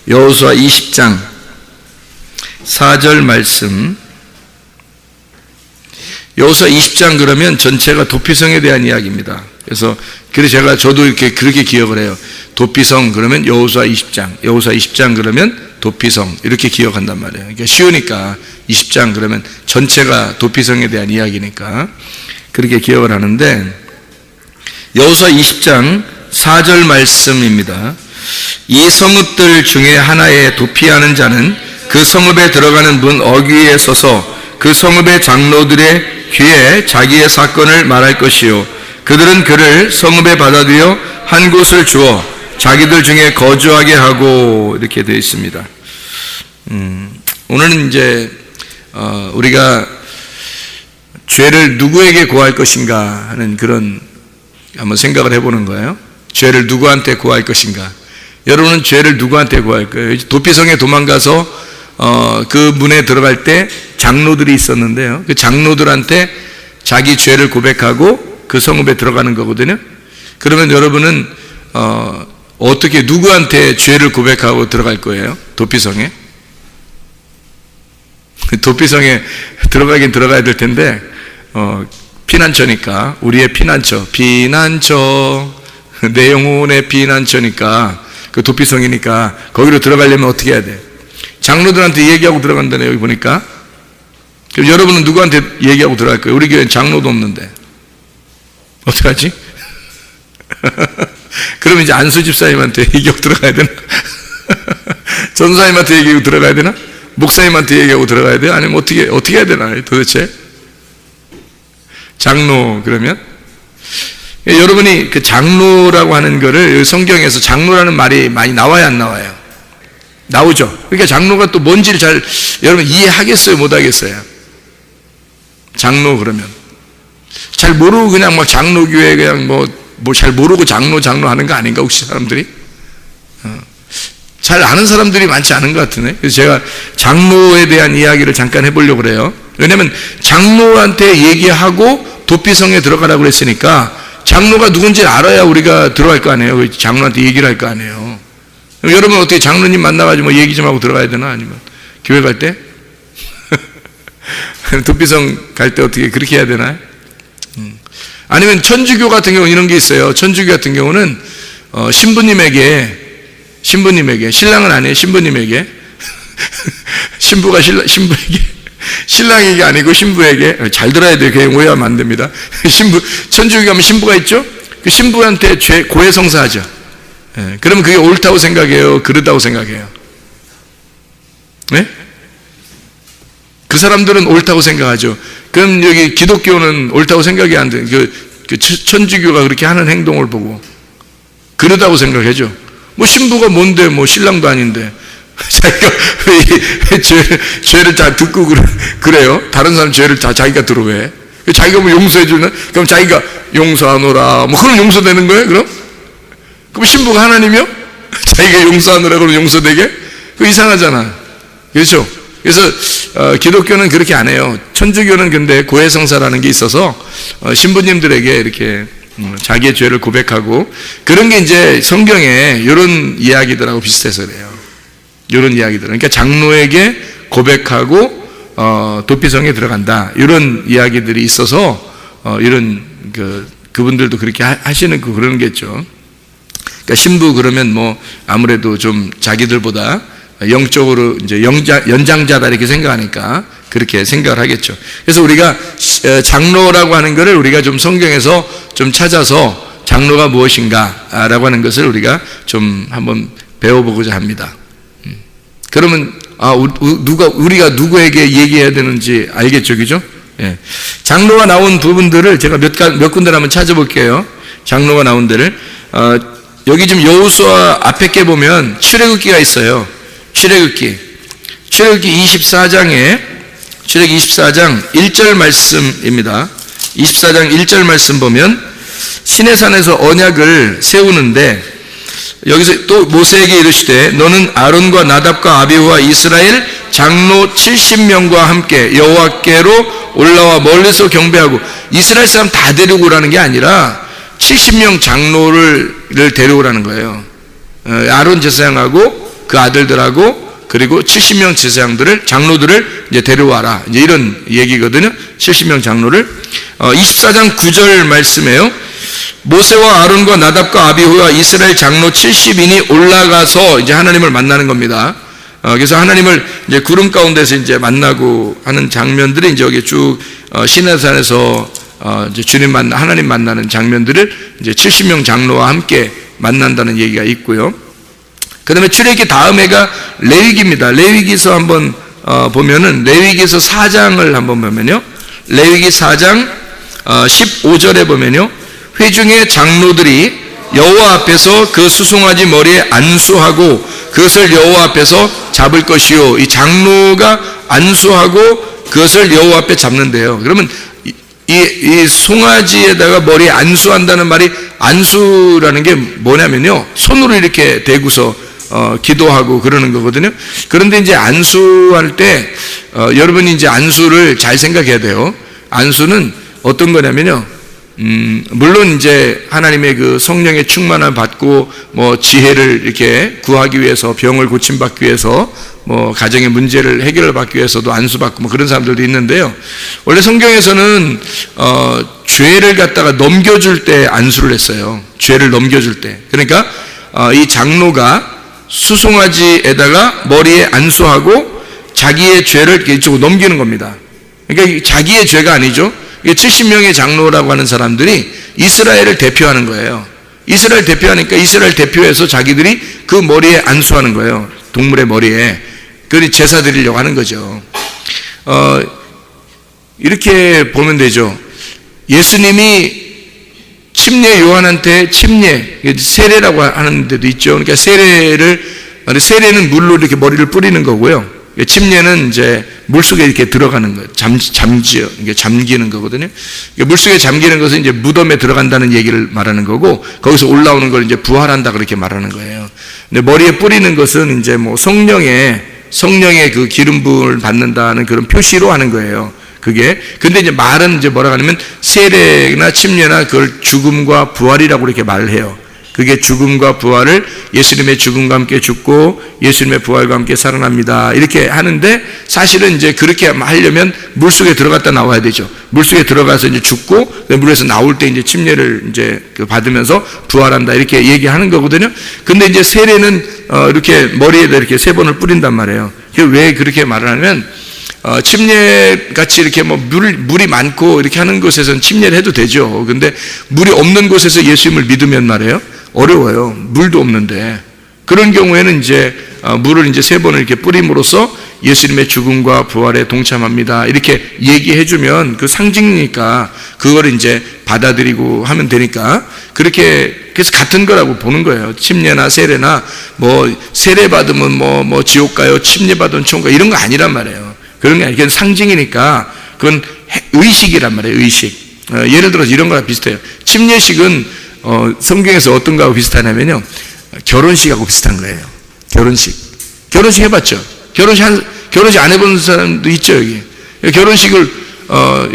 여호수아 20장 4절 말씀. 여호수아 20장 그러면 전체가 도피성에 대한 이야기입니다. 그래서 저도 이렇게 그렇게 기억을 해요. 도피성 그러면 여호수아 20장, 여호수아 20장 그러면 도피성 이렇게 기억한단 말이에요. 그러니까 쉬우니까 20장 그러면 전체가 도피성에 대한 이야기니까 그렇게 기억을 하는데, 여호수아 20장 4절 말씀입니다. 이 성읍들 중에 하나에 도피하는 자는 그 성읍에 들어가는 문 어귀에 서서 그 성읍의 장로들의 귀에 자기의 사건을 말할 것이요, 그들은 그를 성읍에 받아들여 한 곳을 주어 자기들 중에 거주하게 하고, 이렇게 되어 있습니다. 오늘은 이제 우리가 죄를 누구에게 고할 것인가 하는 그런 한번 생각을 해보는 거예요. 죄를 누구한테 고할 것인가. 여러분은 죄를 누구한테 고할 거예요? 도피성에 도망가서 그 문에 들어갈 때 장로들이 있었는데요, 그 장로들한테 자기 죄를 고백하고 그 성읍에 들어가는 거거든요. 그러면 여러분은 어떻게 누구한테 죄를 고백하고 들어갈 거예요? 도피성에? 도피성에 들어가긴 들어가야 될 텐데 피난처니까, 우리의 피난처 내 영혼의 피난처니까, 그 도피성이니까 거기로 들어가려면 어떻게 해야 돼? 장로들한테 얘기하고 들어간다네, 여기 보니까. 그럼 여러분은 누구한테 얘기하고 들어갈 거예요? 우리 교회는 장로도 없는데 어떡하지? 그러면 이제 안수 집사님한테 얘기하고 들어가야 되나? 전사님한테 얘기하고 들어가야 되나? 목사님한테 얘기하고 들어가야 돼요? 아니면 어떻게 해야 되나 도대체? 장로 그러면? 여러분이 그 장로라고 하는 거를 성경에서 장로라는 말이 많이 나와야 안 나와요? 나오죠. 그러니까 장로가 또 뭔지를 여러분 이해하겠어요? 못하겠어요? 장로 그러면 잘 모르고 그냥 막 장로교회 그냥 뭐 잘 모르고 장로 하는 거 아닌가 혹시 사람들이? 잘 아는 사람들이 많지 않은 것 같으네. 그래서 제가 장로에 대한 이야기를 잠깐 해보려고 그래요. 왜냐면 장로한테 얘기하고 도피성에 들어가라고 그랬으니까 장로가 누군지 알아야 우리가 들어갈 거 아니에요. 장로한테 얘기를 할 거 아니에요. 여러분 어떻게 장로님 만나가지고 뭐 얘기 좀 하고 들어가야 되나? 아니면 교회 갈 때? 도피성 갈 때 어떻게 그렇게 해야 되나요? 아니면 천주교 같은 경우 이런 게 있어요. 천주교 같은 경우는 신부님에게 신랑은 아니에요. 신부님에게 신부가 신부에게 신랑에게 아니고 신부에게, 잘 들어야 돼요. 그냥 오해하면 안 됩니다. 천주교 가면 신부가 있죠? 그 신부한테 고해성사하죠. 그러면 그게 옳다고 생각해요? 그르다고 생각해요? 네? 그 사람들은 옳다고 생각하죠. 그럼 여기 기독교는 옳다고 생각이 안 돼요. 그 천주교가 그렇게 하는 행동을 보고 그러다고 생각하죠. 뭐 신부가 뭔데, 뭐 신랑도 아닌데 자기가 왜 죄를 다 듣고 그래요? 다른 사람 죄를 다 자기가 들어 왜? 자기가 뭐 용서해 주나? 그럼 자기가 용서하노라 뭐 그럼 용서되는 거예요? 그럼 신부가 하나님이요? 자기가 용서하노라 그러면 용서되게? 그거 이상하잖아. 그렇죠? 그래서 기독교는 그렇게 안 해요. 천주교는 근데 고해성사라는 게 있어서 신부님들에게 이렇게 자기의 죄를 고백하고, 그런 게 이제 성경에 이런 이야기들하고 비슷해서 그래요. 이런 이야기들. 그러니까 장로에게 고백하고 도피성에 들어간다. 이런 이야기들이 있어서 이런 그분들도 그렇게 하시는 그런 게죠. 그러니까 신부 그러면 뭐 아무래도 좀 자기들보다 영적으로 이제 연장자다 이렇게 생각하니까 그렇게 생각을 하겠죠. 그래서 우리가 장로라고 하는 것을 우리가 좀 성경에서 좀 찾아서 장로가 무엇인가라고 하는 것을 우리가 좀 한번 배워보고자 합니다. 그러면 우리가 누구에게 얘기해야 되는지 알겠죠, 그죠? 예. 장로가 나온 부분들을 제가 몇 군데를 한번 찾아볼게요. 장로가 나온 데를 여기 지금 여호수아 앞에 게 보면 출애굽기가 있어요. 출애굽기 24장에 출애굽기 24장 1절 말씀입니다. 24장 1절 말씀 보면 시내산에서 언약을 세우는데 여기서 또 모세에게 이르시되 너는 아론과 나답과 아비후와 이스라엘 장로 70명과 함께 여호와께로 올라와 멀리서 경배하고, 이스라엘 사람 다 데리고 오라는 게 아니라 70명 장로를 데려오라는 거예요. 아론 제사장하고 그 아들들하고 그리고 70명 제사장들을 장로들을 이제 데려와라. 이제 이런 얘기거든요. 70명 장로를 24장 9절 말씀에요. 모세와 아론과 나답과 아비후와 이스라엘 장로 70인이 올라가서 이제 하나님을 만나는 겁니다. 그래서 하나님을 이제 구름 가운데서 이제 만나고 하는 장면들이 이제 여기 쭉 시내산에서 이제 하나님 만나는 장면들을 이제 70명 장로와 함께 만난다는 얘기가 있고요. 그 다음에 출애굽기 다음 해가 레위기입니다. 레위기서 한번 보면은 레위기서 4장을 한번 보면요. 레위기 4장 15절에 보면요. 회중의 장로들이 여호와 앞에서 그 수송아지 머리에 안수하고 그것을 여호와 앞에서 잡을 것이요. 이 장로가 안수하고 그것을 여호와 앞에 잡는데요. 그러면 이 송아지에다가 머리에 안수한다는 말이, 안수라는 게 뭐냐면요, 손으로 이렇게 대고서 기도하고 그러는 거거든요. 그런데 이제 안수할 때 여러분이 이제 안수를 잘 생각해야 돼요. 안수는 어떤 거냐면요, 물론 이제 하나님의 그 성령의 충만함을 받고 뭐 지혜를 이렇게 구하기 위해서, 병을 고침받기 위해서, 뭐 가정의 문제를 해결을 받기 위해서도 안수받고 뭐 그런 사람들도 있는데요. 원래 성경에서는 죄를 갖다가 넘겨줄 때 안수를 했어요. 죄를 넘겨줄 때. 그러니까 이 장로가 수송아지에다가 머리에 안수하고 자기의 죄를 이쪽으로 넘기는 겁니다. 그러니까 자기의 죄가 아니죠. 70명의 장로라고 하는 사람들이 이스라엘을 대표하는 거예요. 이스라엘 대표하니까 이스라엘 대표해서 자기들이 그 머리에 안수하는 거예요. 동물의 머리에. 그리 제사 드리려고 하는 거죠. 이렇게 보면 되죠. 예수님이 침례 요한한테 세례라고 하는 데도 있죠. 그러니까 세례는 물로 이렇게 머리를 뿌리는 거고요. 침례는 이제 물속에 이렇게 들어가는 거예요. 잠기는 거거든요. 물속에 잠기는 것은 이제 무덤에 들어간다는 얘기를 말하는 거고, 거기서 올라오는 걸 이제 부활한다 그렇게 말하는 거예요. 근데 머리에 뿌리는 것은 이제 뭐 성령의 그 기름 부음을 받는다는 그런 표시로 하는 거예요. 그게. 근데 이제 말은 이제 뭐라고 하냐면 세례나 침례나 그걸 죽음과 부활이라고 이렇게 말을 해요. 그게 죽음과 부활을, 예수님의 죽음과 함께 죽고 예수님의 부활과 함께 살아납니다, 이렇게 하는데, 사실은 이제 그렇게 하려면 물속에 들어갔다 나와야 되죠. 물속에 들어가서 이제 죽고 물에서 나올 때 이제 침례를 이제 받으면서 부활한다, 이렇게 얘기하는 거거든요. 근데 이제 세례는 이렇게 머리에다 이렇게 3번을 뿌린단 말이에요. 왜 그렇게 말을 하냐면 침례 같이 이렇게 뭐 물이 많고 이렇게 하는 곳에서는 침례를 해도 되죠. 근데 물이 없는 곳에서 예수님을 믿으면 말이에요, 어려워요. 물도 없는데. 그런 경우에는 이제 물을 이제 3번을 이렇게 뿌림으로써 예수님의 죽음과 부활에 동참합니다, 이렇게 얘기해주면 그 상징이니까 그걸 이제 받아들이고 하면 되니까, 그렇게 그래서 같은 거라고 보는 거예요. 침례나 세례나 뭐 세례 받으면 뭐 지옥 가요, 침례 받으면 천국 가요, 이런 거 아니란 말이에요. 그런 게 아니라 그건 상징이니까, 그건 의식이란 말이에요. 의식. 예를 들어서 이런 거랑 비슷해요. 침례식은 성경에서 어떤 거하고 비슷하냐면요, 결혼식하고 비슷한 거예요. 결혼식 해봤죠? 결혼식 안 해본 사람도 있죠, 여기. 결혼식을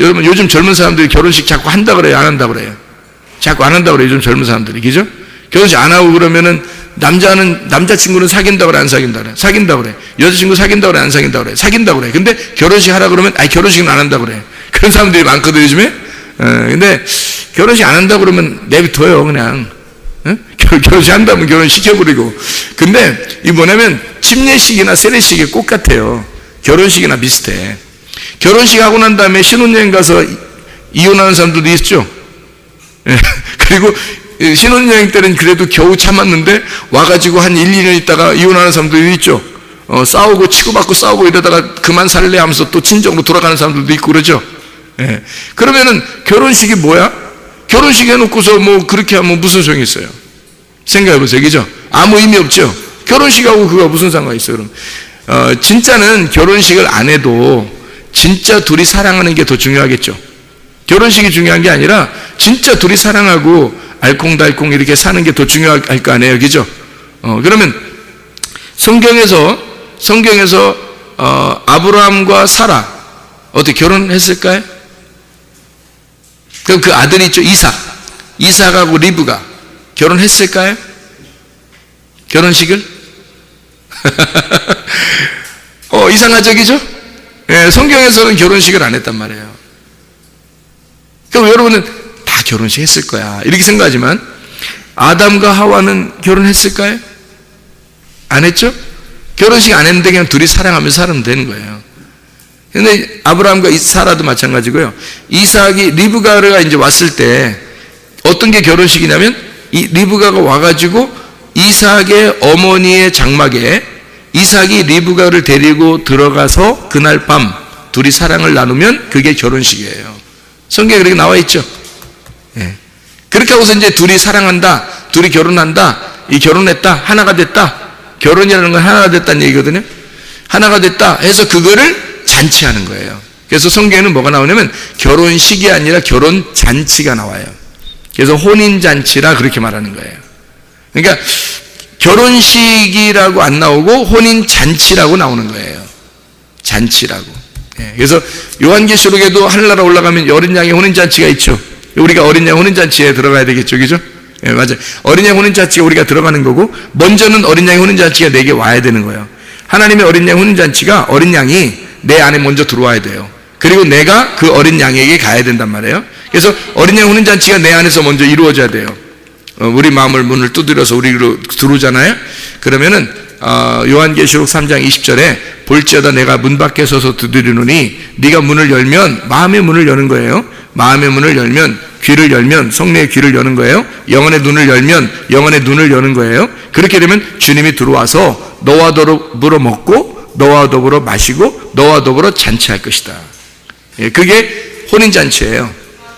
여러분 요즘 젊은 사람들이 결혼식 자꾸 한다 그래요, 안 한다 그래요? 자꾸 안 한다 그래요, 요즘 젊은 사람들이. 그죠? 결혼식 안 하고 그러면은 남자친구는 사귄다 그래, 안 사귄다 그래? 사귄다 그래. 여자친구 사귄다 그래, 안 사귄다 그래? 사귄다 그래. 근데 결혼식 하라 그러면 결혼식은 안 한다 그래. 그런 사람들이 많거든요, 요즘에. 근데 결혼식 안 한다 그러면 내비둬요, 그냥. 결혼식 한다면 결혼시켜버리고. 근데 이 뭐냐면 침례식이나 세례식이 똑같아요. 결혼식이나 비슷해. 결혼식 하고 난 다음에 신혼여행 가서 이혼하는 사람들도 있죠. 그리고 신혼여행 때는 그래도 겨우 참았는데 와가지고 한 1-2년 있다가 이혼하는 사람들도 있죠. 싸우고 치고받고 싸우고 이러다가 그만 살래 하면서 또 친정으로 돌아가는 사람들도 있고 그러죠. 그러면은 결혼식이 뭐야? 결혼식 해놓고서 뭐 그렇게 하면 무슨 소용이 있어요? 생각해보세요. 그죠? 아무 의미 없죠? 결혼식하고 그거 무슨 상관이 있어요, 그럼? 진짜는 결혼식을 안 해도 진짜 둘이 사랑하는 게 더 중요하겠죠. 결혼식이 중요한 게 아니라 진짜 둘이 사랑하고 알콩달콩 이렇게 사는 게 더 중요할 거 아니에요. 그죠? 그러면 성경에서 아브라함과 사라 어떻게 결혼했을까요? 그럼 그 아들이 있죠, 이삭하고 리브가 결혼했을까요? 결혼식을? 이상하적이죠? 예, 성경에서는 결혼식을 안 했단 말이에요. 그럼 여러분은 다 결혼식 했을 거야 이렇게 생각하지만 아담과 하와는 결혼했을까요? 안 했죠? 결혼식 안 했는데 그냥 둘이 사랑하면서 살면 되는 거예요. 근데 아브라함과 사라도 마찬가지고요. 이삭이 리브가가 이제 왔을 때 어떤 게 결혼식이냐면 이 리브가가 와가지고 이삭의 어머니의 장막에 이삭이 리브가를 데리고 들어가서 그날 밤 둘이 사랑을 나누면 그게 결혼식이에요. 성경에 그렇게 나와 있죠. 예. 그렇게 하고서 이제 둘이 사랑한다, 둘이 결혼한다, 이 결혼했다, 하나가 됐다. 결혼이라는 건 하나가 됐다는 얘기거든요. 하나가 됐다 해서 그거를 잔치하는 거예요. 그래서 성경에는 뭐가 나오냐면 결혼식이 아니라 결혼잔치가 나와요. 그래서 혼인잔치라 그렇게 말하는 거예요. 그러니까 결혼식이라고 안 나오고 혼인잔치라고 나오는 거예요. 잔치라고. 예, 그래서 요한계시록에도 하늘나라 올라가면 어린 양의 혼인잔치가 있죠. 우리가 어린 양 혼인잔치에 들어가야 되겠죠, 그죠? 예, 맞아요. 어린 양 혼인잔치가 우리가 들어가는 거고 먼저는 어린 양의 혼인잔치가 내게 와야 되는 거예요. 하나님의 어린 양 혼인잔치가 어린 양이 내 안에 먼저 들어와야 돼요. 그리고 내가 그 어린 양에게 가야 된단 말이에요. 그래서 어린 양 혼인잔치가 내 안에서 먼저 이루어져야 돼요. 우리 마음을 문을 두드려서 우리로 들어오잖아요. 그러면은 요한계시록 3장 20절에 볼지어다 내가 문 밖에 서서 두드리노니 네가 문을 열면 마음의 문을 여는 거예요. 마음의 문을 열면 귀를 열면 성령의 귀를 여는 거예요. 영혼의 눈을 열면 영혼의 눈을 여는 거예요. 그렇게 되면 주님이 들어와서 너와 더불어 먹고 너와 더불어 마시고 너와 더불어 잔치할 것이다. 예, 그게 혼인잔치예요.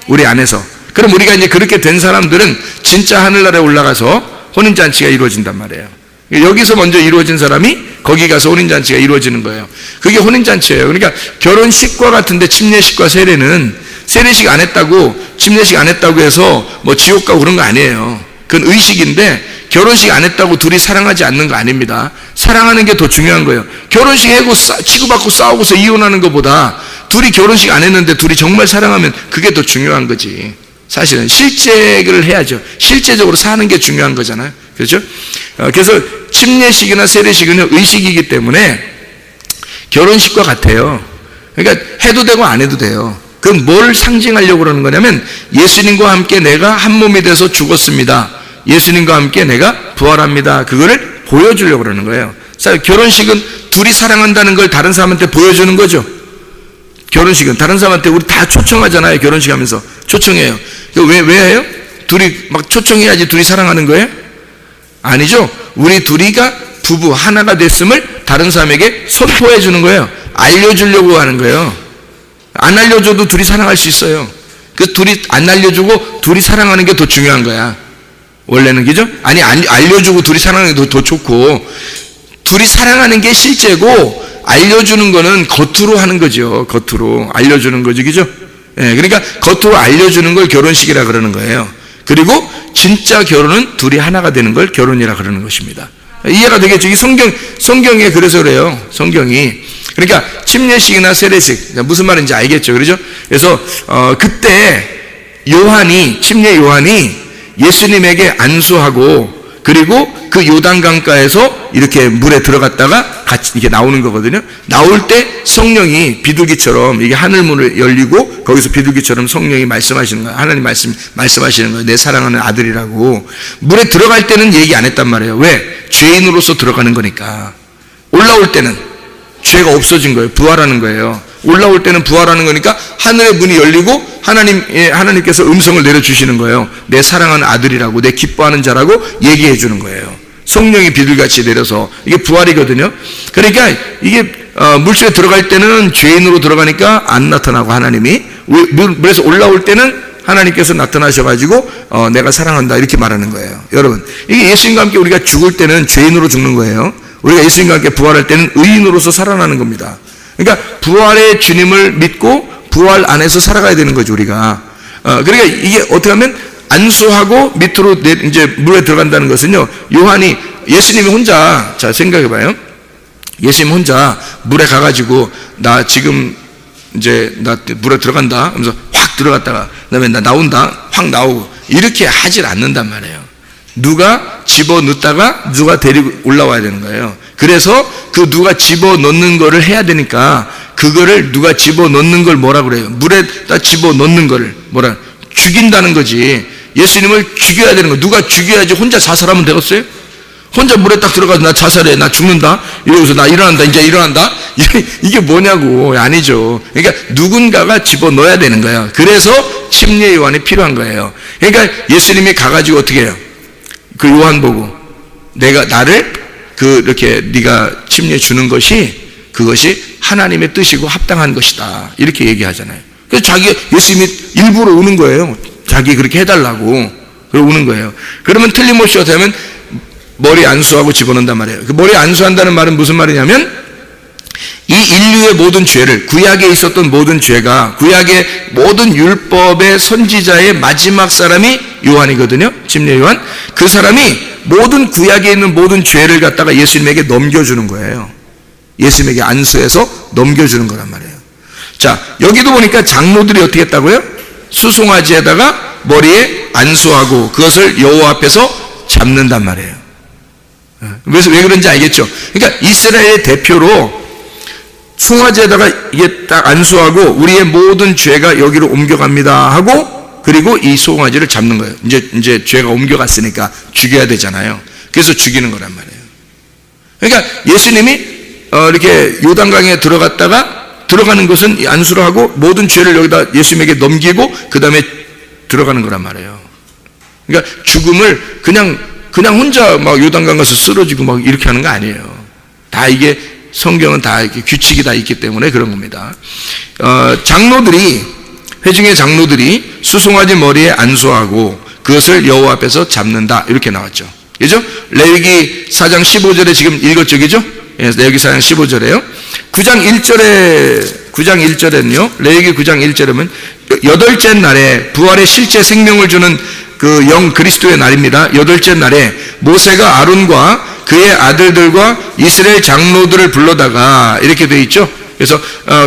우리 안에서. 그럼 우리가 이제 그렇게 된 사람들은 진짜 하늘나라에 올라가서 혼인잔치가 이루어진단 말이에요. 여기서 먼저 이루어진 사람이 거기 가서 혼인잔치가 이루어지는 거예요. 그게 혼인잔치예요. 그러니까 결혼식과 같은데 침례식과 세례는 세례식 안 했다고 침례식 안 했다고 해서 뭐 지옥 가고 그런 거 아니에요. 그건 의식인데 결혼식 안 했다고 둘이 사랑하지 않는 거 아닙니다. 사랑하는 게 더 중요한 거예요. 결혼식 하고 치고받고 싸우고서 이혼하는 것보다 둘이 결혼식 안 했는데 둘이 정말 사랑하면 그게 더 중요한 거지. 사실은 실제를 해야죠. 실제적으로 사는 게 중요한 거잖아요. 그렇죠? 그래서 침례식이나 세례식은 의식이기 때문에 결혼식과 같아요. 그러니까 해도 되고 안 해도 돼요. 그럼 뭘 상징하려고 그러는 거냐면 예수님과 함께 내가 한 몸이 돼서 죽었습니다. 예수님과 함께 내가 부활합니다. 그거를 보여주려고 그러는 거예요. 결혼식은 둘이 사랑한다는 걸 다른 사람한테 보여주는 거죠. 결혼식은 다른 사람한테 우리 다 초청하잖아요. 결혼식 하면서 초청해요. 왜 해요? 둘이 막 초청해야지 둘이 사랑하는 거예요? 아니죠. 우리 둘이가 부부 하나가 됐음을 다른 사람에게 선포해 주는 거예요. 알려주려고 하는 거예요. 안 알려줘도 둘이 사랑할 수 있어요. 그 둘이 안 알려주고 둘이 사랑하는 게 더 중요한 거야. 원래는, 그죠? 아니, 알려주고 둘이 사랑하는 게 더 좋고, 둘이 사랑하는 게 실제고 알려주는 거는 겉으로 하는 거죠. 겉으로 알려주는 거죠, 그죠? 예, 그러니까 겉으로 알려주는 걸 결혼식이라 그러는 거예요. 그리고 진짜 결혼은 둘이 하나가 되는 걸 결혼이라 그러는 것입니다. 이해가 되겠죠? 이 성경에 그래서 그래요. 성경이. 그러니까 침례식이나 세례식 무슨 말인지 알겠죠, 그렇죠? 그래서 그때 침례 요한이 예수님에게 안수하고 그리고 그 요단강가에서 이렇게 물에 들어갔다가 같이 이렇게 나오는 거거든요. 나올 때 성령이 비둘기처럼 이게 하늘문을 열리고 거기서 비둘기처럼 성령이 말씀하시는 거예요. 하나님 말씀하시는 거예요. 내 사랑하는 아들이라고. 물에 들어갈 때는 얘기 안 했단 말이에요. 왜? 죄인으로서 들어가는 거니까. 올라올 때는 죄가 없어진 거예요. 부활하는 거예요. 올라올 때는 부활하는 거니까 하늘의 문이 열리고 하나님께서 음성을 내려주시는 거예요. 내 사랑하는 아들이라고, 내 기뻐하는 자라고 얘기해 주는 거예요. 성령이 비둘기같이 내려서. 이게 부활이거든요. 그러니까 이게 물속에 들어갈 때는 죄인으로 들어가니까 안 나타나고 하나님이 물에서 올라올 때는 하나님께서 나타나셔가지고 내가 사랑한다 이렇게 말하는 거예요. 여러분, 이게 예수님과 함께 우리가 죽을 때는 죄인으로 죽는 거예요. 우리가 예수님과 함께 부활할 때는 의인으로서 살아나는 겁니다. 그러니까 부활의 주님을 믿고 부활 안에서 살아가야 되는 거죠, 우리가. 그러니까 이게 어떻게 하면 안수하고 밑으로 이제 물에 들어간다는 것은요, 예수님이 혼자, 자, 생각해봐요. 예수님 혼자 물에 가가지고, 나 지금 이제, 나 물에 들어간다 하면서 확 들어갔다가, 그 다음에 나 나온다, 확 나오고, 이렇게 하질 않는단 말이에요. 누가 집어넣다가 누가 데리고 올라와야 되는 거예요. 그래서 그 누가 집어넣는 거를 해야 되니까 그거를 누가 집어넣는 걸 뭐라 그래요? 물에다 집어넣는 거를 뭐라 죽인다는 거지. 예수님을 죽여야 되는 거. 누가 죽여야지 혼자 자살하면 되겠어요? 혼자 물에 딱 들어가서 나 자살해, 나 죽는다, 이러고서 나 일어난다, 이제 일어난다? 이게 뭐냐고. 아니죠. 그러니까 누군가가 집어넣어야 되는 거예요. 그래서 침례 요한이 필요한 거예요. 그러니까 예수님이 가가지고 어떻게 해요? 그 요한 보고 나를 이렇게 네가 침례 주는 것이 그것이 하나님의 뜻이고 합당한 것이다, 이렇게 얘기하잖아요. 그래서 예수님이 일부러 오는 거예요. 자기 그렇게 해달라고. 그러고 오는 거예요. 그러면 틀림없이 어떻게 하면 머리 안수하고 집어넣는단 말이에요. 그 머리 안수한다는 말은 무슨 말이냐면 이 인류의 모든 죄를, 구약에 있었던 모든 죄가, 구약의 모든 율법의 선지자의 마지막 사람이 요한이거든요. 침례 요한. 그 사람이 모든 구약에 있는 모든 죄를 갖다가 예수님에게 넘겨주는 거예요. 예수님에게 안수해서 넘겨주는 거란 말이에요. 자, 여기도 보니까 장로들이 어떻게 했다고요? 수송아지에다가 머리에 안수하고 그것을 여호와 앞에서 잡는단 말이에요. 그래서 왜 그런지 알겠죠? 그러니까 이스라엘의 대표로 송아지에다가 이게 딱 안수하고 우리의 모든 죄가 여기로 옮겨갑니다 하고, 그리고 이 송아지를 잡는 거예요. 이제 죄가 옮겨갔으니까 죽여야 되잖아요. 그래서 죽이는 거란 말이에요. 그러니까 예수님이 이렇게 요단강에 들어가는 것은 안수를 하고 모든 죄를 여기다 예수님에게 넘기고 그 다음에 들어가는 거란 말이에요. 그러니까 죽음을 그냥 혼자 막 요단강 가서 쓰러지고 막 이렇게 하는 거 아니에요. 다 이게 성경은 다 이렇게 규칙이 다 있기 때문에 그런 겁니다. 회중의 장로들이 수송아지 머리에 안수하고 그것을 여호와 앞에서 잡는다, 이렇게 나왔죠. 그죠? 레위기 4장 15절에 지금 읽었죠, 그죠? 레위기 4장 15절에요. 9장 1절에는요, 레위기 9장 1절에는 여덟째 날에 부활의 실제 생명을 주는 그 영 그리스도의 날입니다. 여덟째 날에 모세가 아론과 그의 아들들과 이스라엘 장로들을 불러다가, 이렇게 되어 있죠. 그래서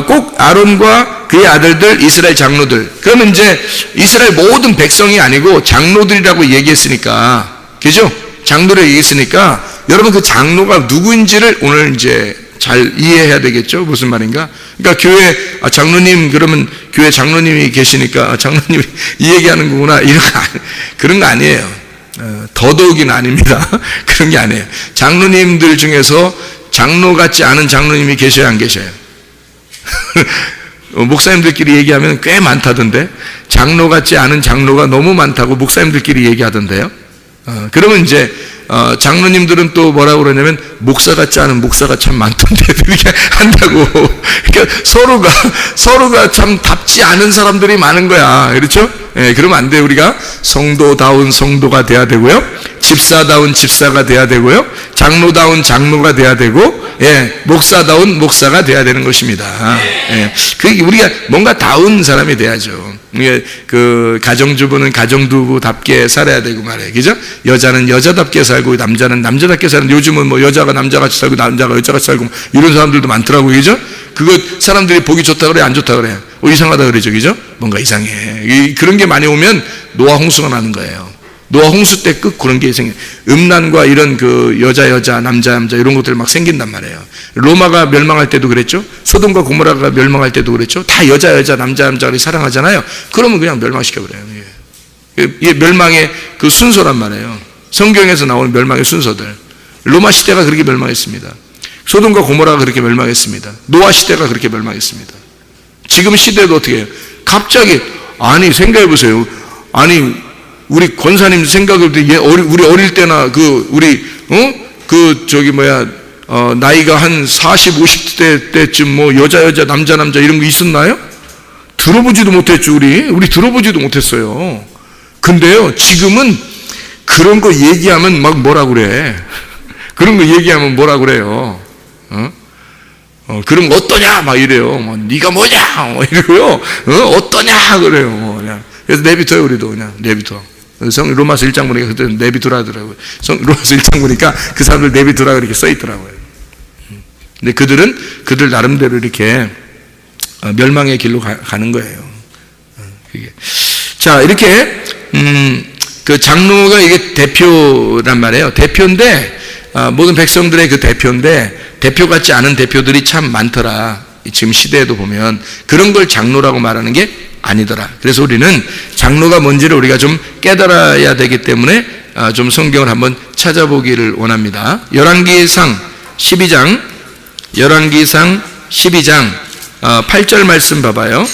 꼭 아론과 그의 아들들, 이스라엘 장로들. 그러면 이제 이스라엘 모든 백성이 아니고 장로들이라고 얘기했으니까, 그죠? 장로를 얘기했으니까 여러분 그 장로가 누구인지를 오늘 이제 잘 이해해야 되겠죠? 무슨 말인가? 그러니까 교회 장로님, 그러면 교회 장로님이 계시니까 장로님이 이 얘기하는 거구나, 그런 거 아니에요. 더더욱이는 아닙니다. 그런 게 아니에요. 장로님들 중에서 장로 같지 않은 장로님이 계셔야 안 계셔요? 목사님들끼리 얘기하면 꽤 많다던데, 장로 같지 않은 장로가 너무 많다고 목사님들끼리 얘기하던데요. 그러면 이제 장로님들은 또 뭐라고 그러냐면 목사 같지 않은 목사가 참 많던데 이렇게 한다고. 그러니까 서로가 참 답지 않은 사람들이 많은 거야. 그렇죠? 예, 그러면 안 돼요. 우리가 성도다운 성도가 돼야 되고요, 집사다운 집사가 돼야 되고요, 장로다운 장로가 돼야 되고, 예, 목사다운 목사가 돼야 되는 것입니다. 예, 우리가 뭔가 다운 사람이 돼야죠. 그 가정주부는 가정주부답게 살아야 되고 말이에요. 그죠? 여자는 여자답게 살고 남자는 남자답게 사는, 요즘은 뭐 여자가 남자같이 살고 남자가 여자같이 살고 이런 사람들도 많더라고요. 그죠? 그거 사람들이 보기 좋다 그래, 안 좋다 그래? 이상하다 그러죠. 그죠? 뭔가 이상해. 그런 게 많이 오면 노아 홍수가 나는 거예요. 노아 홍수 때 끝 그런 게 생겨. 음란과 이런 그 여자 남자 이런 것들 막 생긴단 말이에요. 로마가 멸망할 때도 그랬죠. 소돔과 고모라가 멸망할 때도 그랬죠. 다 여자 남자를 사랑하잖아요. 그러면 그냥 멸망시켜버려요. 이게 멸망의 그 순서란 말이에요. 성경에서 나오는 멸망의 순서들. 로마 시대가 그렇게 멸망했습니다. 소돔과 고모라가 그렇게 멸망했습니다. 노아 시대가 그렇게 멸망했습니다. 지금 시대도 어떻게 해요? 갑자기, 아니 생각해 보세요. 아니 우리 권사님 생각을 때 우리 어릴 때나 나이가 한 40, 50대 때쯤 뭐 여자 남자 이런 거 있었나요? 들어보지도 못했죠. 우리 들어보지도 못했어요. 근데요, 지금은 그런 거 얘기하면 막 뭐라 그래. 그런 거 얘기하면 뭐라 그래요. 그럼 어떠냐 막 이래요. 뭐 네가 뭐냐 뭐 이러고요. 어떠냐 그래요. 뭐 그냥. 그래서 내비둬요. 우리도 그냥 내비둬. 로마서 1장 보니까 그때 내비두라 하더라고요. 로마서 1장 보니까 그 사람들 내비두라 그렇게 써 있더라고요. 근데 그들 나름대로 이렇게 멸망의 길로 가는 거예요. 자, 이렇게 그 장로가 이게 대표란 말이에요. 대표인데 모든 백성들의 그 대표인데 대표 같지 않은 대표들이 참 많더라. 지금 시대에도 보면 그런 걸 장로라고 말하는 게 아니더라. 그래서 우리는 장로가 뭔지를 우리가 좀 깨달아야 되기 때문에 좀 성경을 한번 찾아보기를 원합니다. 열왕기상 12장 8절 말씀 봐봐요.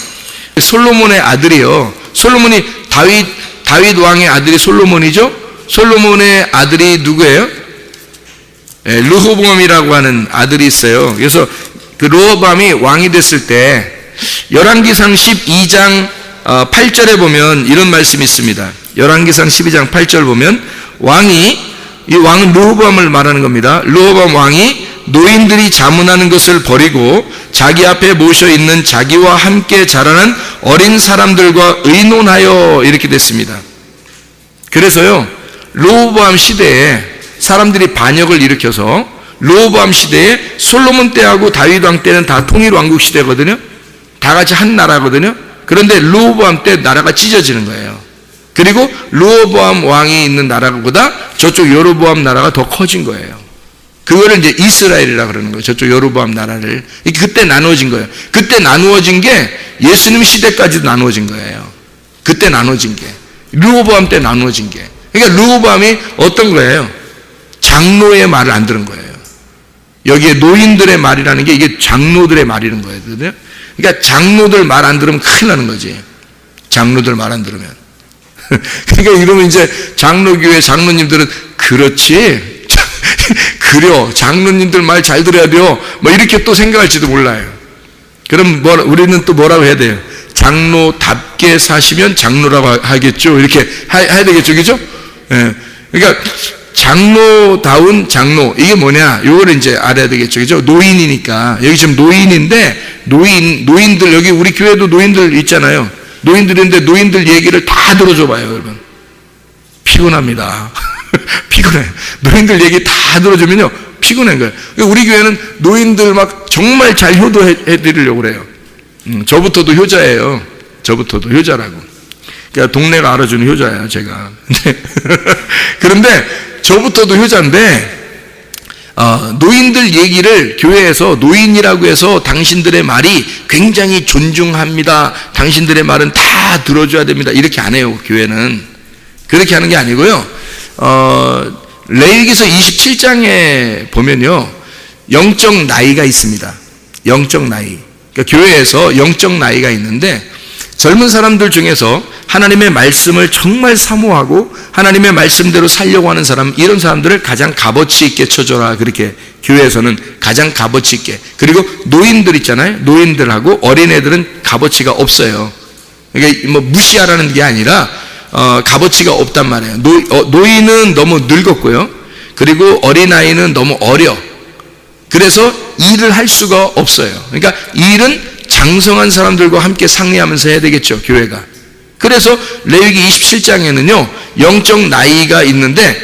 솔로몬의 아들이요. 솔로몬이 다윗 왕의 아들이 솔로몬이죠. 솔로몬의 아들이 누구예요? 르호보암이라고 하는 아들이 있어요. 그래서 그 르호보암이 왕이 됐을 때 열왕기상 12장 8절에 보면 이런 말씀이 있습니다. 열왕기상 12장 8절 보면 이 왕은 르호보암을 말하는 겁니다. 르호보암 왕이 노인들이 자문하는 것을 버리고 자기 앞에 모셔 있는 자기와 함께 자라는 어린 사람들과 의논하여 이렇게 됐습니다. 그래서요, 르호보암 시대에 사람들이 반역을 일으켜서 르호보암 시대에 솔로몬 때하고 다윗 왕 때는 다 통일 왕국 시대거든요. 다 같이 한 나라거든요. 그런데 르호보암 때 나라가 찢어지는 거예요. 그리고 르호보암 왕이 있는 나라보다 저쪽 여로보암 나라가 더 커진 거예요. 그거를 이제 이스라엘이라고 그러는 거예요. 저쪽 여로보암 나라를. 그때 나누어진 거예요. 그때 나누어진 게 예수님 시대까지도 나누어진 거예요. 그때 나누어진 게. 르호보암 때 나누어진 게. 그러니까 르호보암이 어떤 거예요? 장로의 말을 안 들은 거예요. 여기에 노인들의 말이라는 게 이게 장로들의 말이라는 거거든요. 그러니까 장로들 말 안 들으면 큰일 나는 거지. 장로들 말 안 들으면. 그러니까 이러면 이제 장로교회 장로님들은 그렇지. 그려 장로님들 말 잘 들어야 돼요. 뭐 이렇게 또 생각할지도 몰라요. 그럼 우리는 또 뭐라고 해야 돼요? 장로답게 사시면 장로라고 하겠죠. 이렇게 해야 되겠죠, 그죠? 예. 그러니까 장로다운 장로 이게 뭐냐? 요거를 이제 알아야 되겠죠, 그죠? 노인이니까 여기 지금 노인인데 노인들 여기 우리 교회도 노인들 있잖아요. 노인들인데 노인들 얘기를 다 들어줘봐요, 여러분. 피곤합니다. 피곤해. 노인들 얘기 다 들어주면요 피곤한 거예요. 우리 교회는 노인들 막 정말 잘 효도해 드리려고 그래요. 저부터도 효자예요. 저부터도 효자라고. 그러니까 동네가 알아주는 효자예요, 제가. 그런데 저부터도 효자인데 노인들 얘기를 교회에서 노인이라고 해서 당신들의 말이 굉장히 존중합니다. 당신들의 말은 다 들어줘야 됩니다. 이렇게 안 해요, 교회는. 그렇게 하는 게 아니고요. 레위기서 27장에 보면요, 영적 나이가 있습니다. 영적 나이. 그러니까 교회에서 영적 나이가 있는데 젊은 사람들 중에서 하나님의 말씀을 정말 사모하고 하나님의 말씀대로 살려고 하는 사람, 이런 사람들을 가장 값어치 있게 쳐줘라. 그렇게 교회에서는 가장 값어치 있게. 그리고 노인들 있잖아요. 노인들하고 어린애들은 값어치가 없어요. 그러니까 뭐 무시하라는 게 아니라 값어치가 없단 말이에요. 노인은 너무 늙었고요. 그리고 어린아이는 너무 어려. 그래서 일을 할 수가 없어요. 그러니까 일은 장성한 사람들과 함께 상의하면서 해야 되겠죠, 교회가. 그래서 레위기 27장에는요 영적 나이가 있는데,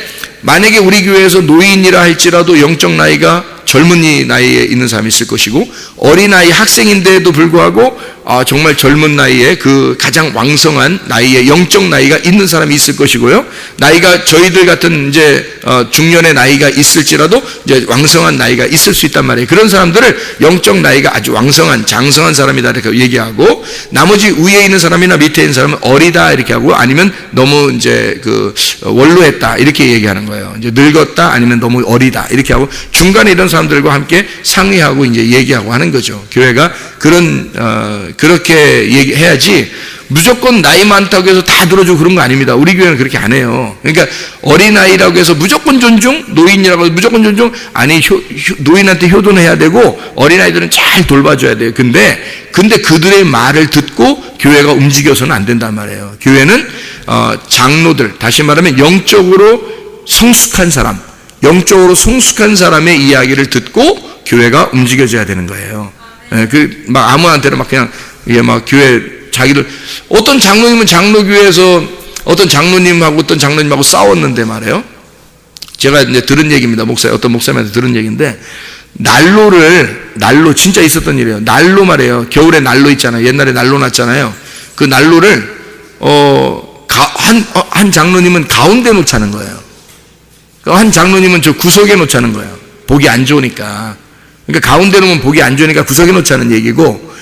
만약에 우리 교회에서 노인이라 할지라도 영적 나이가 젊은이 나이에 있는 사람이 있을 것이고, 어린아이 학생인데도 불구하고 정말 젊은 나이에 그 가장 왕성한 나이에 영적 나이가 있는 사람이 있을 것이고요. 나이가 저희들 같은 이제 중년의 나이가 있을지라도 이제 왕성한 나이가 있을 수 있단 말이에요. 그런 사람들을 영적 나이가 아주 왕성한 장성한 사람이다 이렇게 얘기하고, 나머지 위에 있는 사람이나 밑에 있는 사람은 어리다 이렇게 하고, 아니면 너무 이제 그 원로했다 이렇게 얘기하는 거예요. 이제 늙었다 아니면 너무 어리다 이렇게 하고, 중간에 이런 사람들과 함께 상의하고 이제 얘기하고 하는 거죠. 교회가 그렇게 얘기해야지 무조건 나이 많다고 해서 다 들어주고 그런 거 아닙니다. 우리 교회는 그렇게 안 해요. 그러니까 어린아이라고 해서 무조건 존중, 노인이라고 해서 무조건 존중, 아니 노인한테 효도는 해야 되고 어린아이들은 잘 돌봐줘야 돼요. 근데 그들의 말을 듣고 교회가 움직여서는 안 된단 말이에요. 교회는 장로들, 다시 말하면 영적으로 성숙한 사람, 영적으로 성숙한 사람의 이야기를 듣고 교회가 움직여져야 되는 거예요. 막 아무한테나 막 그냥 이게 막 교회 자기들, 어떤 장로님은 장로교회에서 어떤 장로님하고 어떤 장로님하고 싸웠는데 말이에요. 제가 이제 들은 얘기입니다. 어떤 목사님한테 들은 얘기인데, 난로 진짜 있었던 일이에요. 난로 말이에요. 겨울에 난로 있잖아요. 옛날에 난로 났잖아요. 그 난로를 한 장로님은 가운데 놓자는 거예요. 한 장로님은 저 구석에 놓자는 거예요. 보기 안 좋으니까. 그러니까 가운데 놓으면 보기 안 좋으니까 구석에 놓자는 얘기고,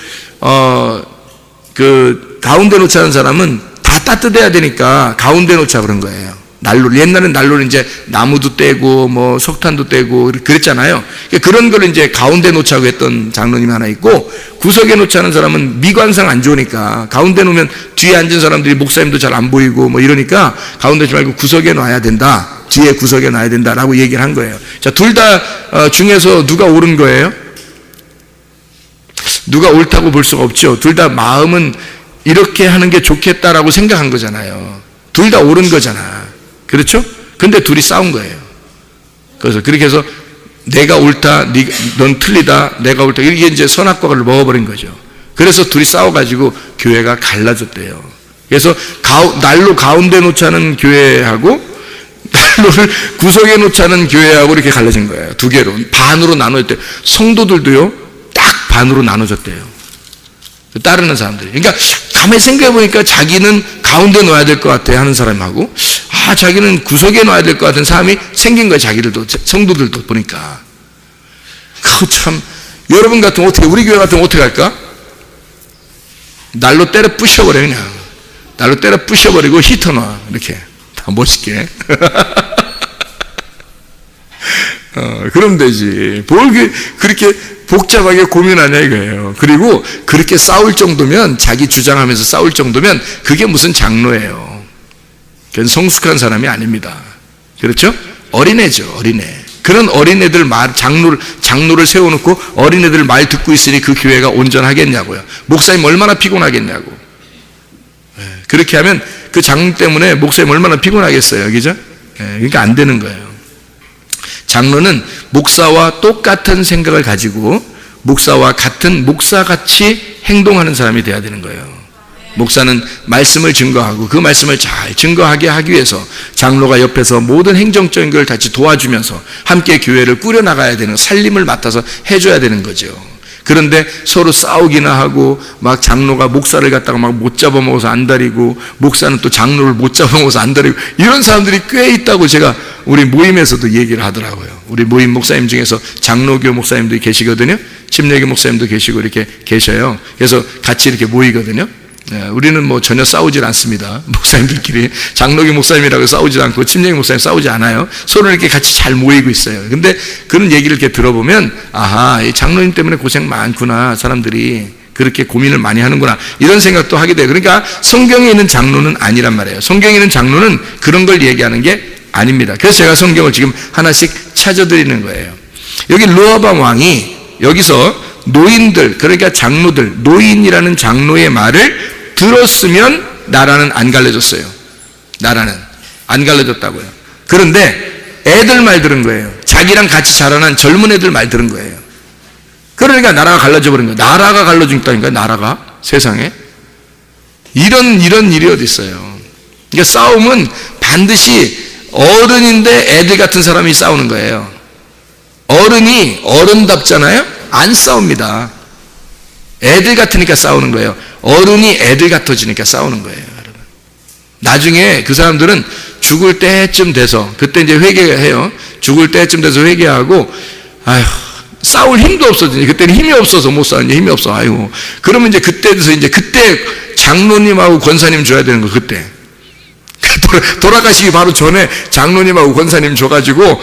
그 가운데 놓자는 사람은 다 따뜻해야 되니까 가운데 놓자 그런 거예요. 난로, 옛날엔 난로를 이제 나무도 떼고 뭐 석탄도 떼고 그랬잖아요. 그런 걸 이제 가운데 놓자고 했던 장로님이 하나 있고, 구석에 놓자는 사람은 미관상 안 좋으니까 가운데 놓으면 뒤에 앉은 사람들이 목사님도 잘 안 보이고 뭐 이러니까 가운데 놓지 말고 구석에 놔야 된다. 뒤에 구석에 놔야 된다라고 얘기를 한 거예요. 자, 둘 다 중에서 누가 옳은 거예요? 누가 옳다고 볼 수가 없죠. 둘 다 마음은 이렇게 하는 게 좋겠다라고 생각한 거잖아요. 둘 다 옳은 거잖아. 그렇죠? 근데 둘이 싸운 거예요. 그래서 그렇게 해서 내가 옳다, 넌 틀리다, 내가 옳다, 이게 이제 선악과를 먹어버린 거죠. 그래서 둘이 싸워가지고 교회가 갈라졌대요. 그래서 난로 가운데 놓자는 교회하고 난로를 구석에 놓자는 교회하고 이렇게 갈라진 거예요. 두 개로 반으로 나눠졌대요. 성도들도요 딱 반으로 나눠졌대요. 따르는 사람들이. 그러니까 가만히 생각해 보니까 자기는 가운데 놓아야 될 것 같아 하는 사람하고, 자기는 구석에 놔야 될 것 같은 사람이 생긴 거야. 자기들도, 성도들도 보니까. 참, 여러분 같으면 어떻게, 우리 교회 같으면 어떻게 할까? 난로 때려 부셔버려, 그냥. 난로 때려 부셔버리고 히터 놔. 이렇게. 다 멋있게. 그러면 되지. 뭘 그렇게 복잡하게 고민하냐 이거예요. 그리고 그렇게 싸울 정도면, 자기 주장하면서 싸울 정도면 그게 무슨 장로예요. 그건 성숙한 사람이 아닙니다. 그렇죠? 어린애죠, 어린애. 그런 어린애들 장로를 세워놓고 어린애들 말 듣고 있으니 그 교회가 온전하겠냐고요. 목사님 얼마나 피곤하겠냐고. 그렇게 하면 그 장로 때문에 목사님 얼마나 피곤하겠어요. 그죠? 그러니까 안 되는 거예요. 장로는 목사와 똑같은 생각을 가지고 목사와 같은 목사같이 행동하는 사람이 돼야 되는 거예요. 목사는 말씀을 증거하고 그 말씀을 잘 증거하게 하기 위해서 장로가 옆에서 모든 행정적인 걸 같이 도와주면서 함께 교회를 꾸려나가야 되는, 살림을 맡아서 해줘야 되는 거죠. 그런데 서로 싸우기나 하고, 막 장로가 목사를 갖다가 막 못 잡아먹어서 안달이고, 목사는 또 장로를 못 잡아먹어서 안달이고, 이런 사람들이 꽤 있다고 제가 우리 모임에서도 얘기를 하더라고요. 우리 모임 목사님 중에서 장로교 목사님도 계시거든요. 침례교 목사님도 계시고 이렇게 계셔요. 그래서 같이 이렇게 모이거든요. 우리는 뭐 전혀 싸우질 않습니다. 목사님들끼리. 장로교 목사님이라고 싸우지 않고 침례교 목사님 싸우지 않아요. 서로 이렇게 같이 잘 모이고 있어요. 근데 그런 얘기를 이렇게 들어보면, 아하, 이 장로님 때문에 고생 많구나. 사람들이 그렇게 고민을 많이 하는구나. 이런 생각도 하게 돼요. 그러니까 성경에 있는 장로는 아니란 말이에요. 성경에 있는 장로는 그런 걸 얘기하는 게 아닙니다. 그래서 제가 성경을 지금 하나씩 찾아드리는 거예요. 여기 르호보암 왕이 여기서 노인들, 그러니까 장로들, 노인이라는 장로의 말을 들었으면 나라는 안 갈라졌어요. 나라는 안 갈라졌다고요. 그런데 애들 말 들은 거예요. 자기랑 같이 자라난 젊은 애들 말 들은 거예요. 그러니까 나라가 갈라져 버린 거예요. 나라가 갈라진다니까, 나라가. 세상에 이런 일이 어디 있어요. 그러니까 싸움은 반드시 어른인데 애들 같은 사람이 싸우는 거예요. 어른이 어른답잖아요. 안 싸웁니다. 애들 같으니까 싸우는 거예요. 어른이 애들 같아지니까 싸우는 거예요, 여러분. 나중에 그 사람들은 죽을 때쯤 돼서, 그때 이제 회개해요. 죽을 때쯤 돼서 회개하고, 아휴, 싸울 힘도 없어지니, 그때는 힘이 없어서 못 싸우니, 힘이 없어. 아이고. 그러면 이제 그때 돼서 이제 그때 장로님하고 권사님 줘야 되는 거, 그때. 돌아가시기 바로 전에 장로님하고 권사님 줘가지고,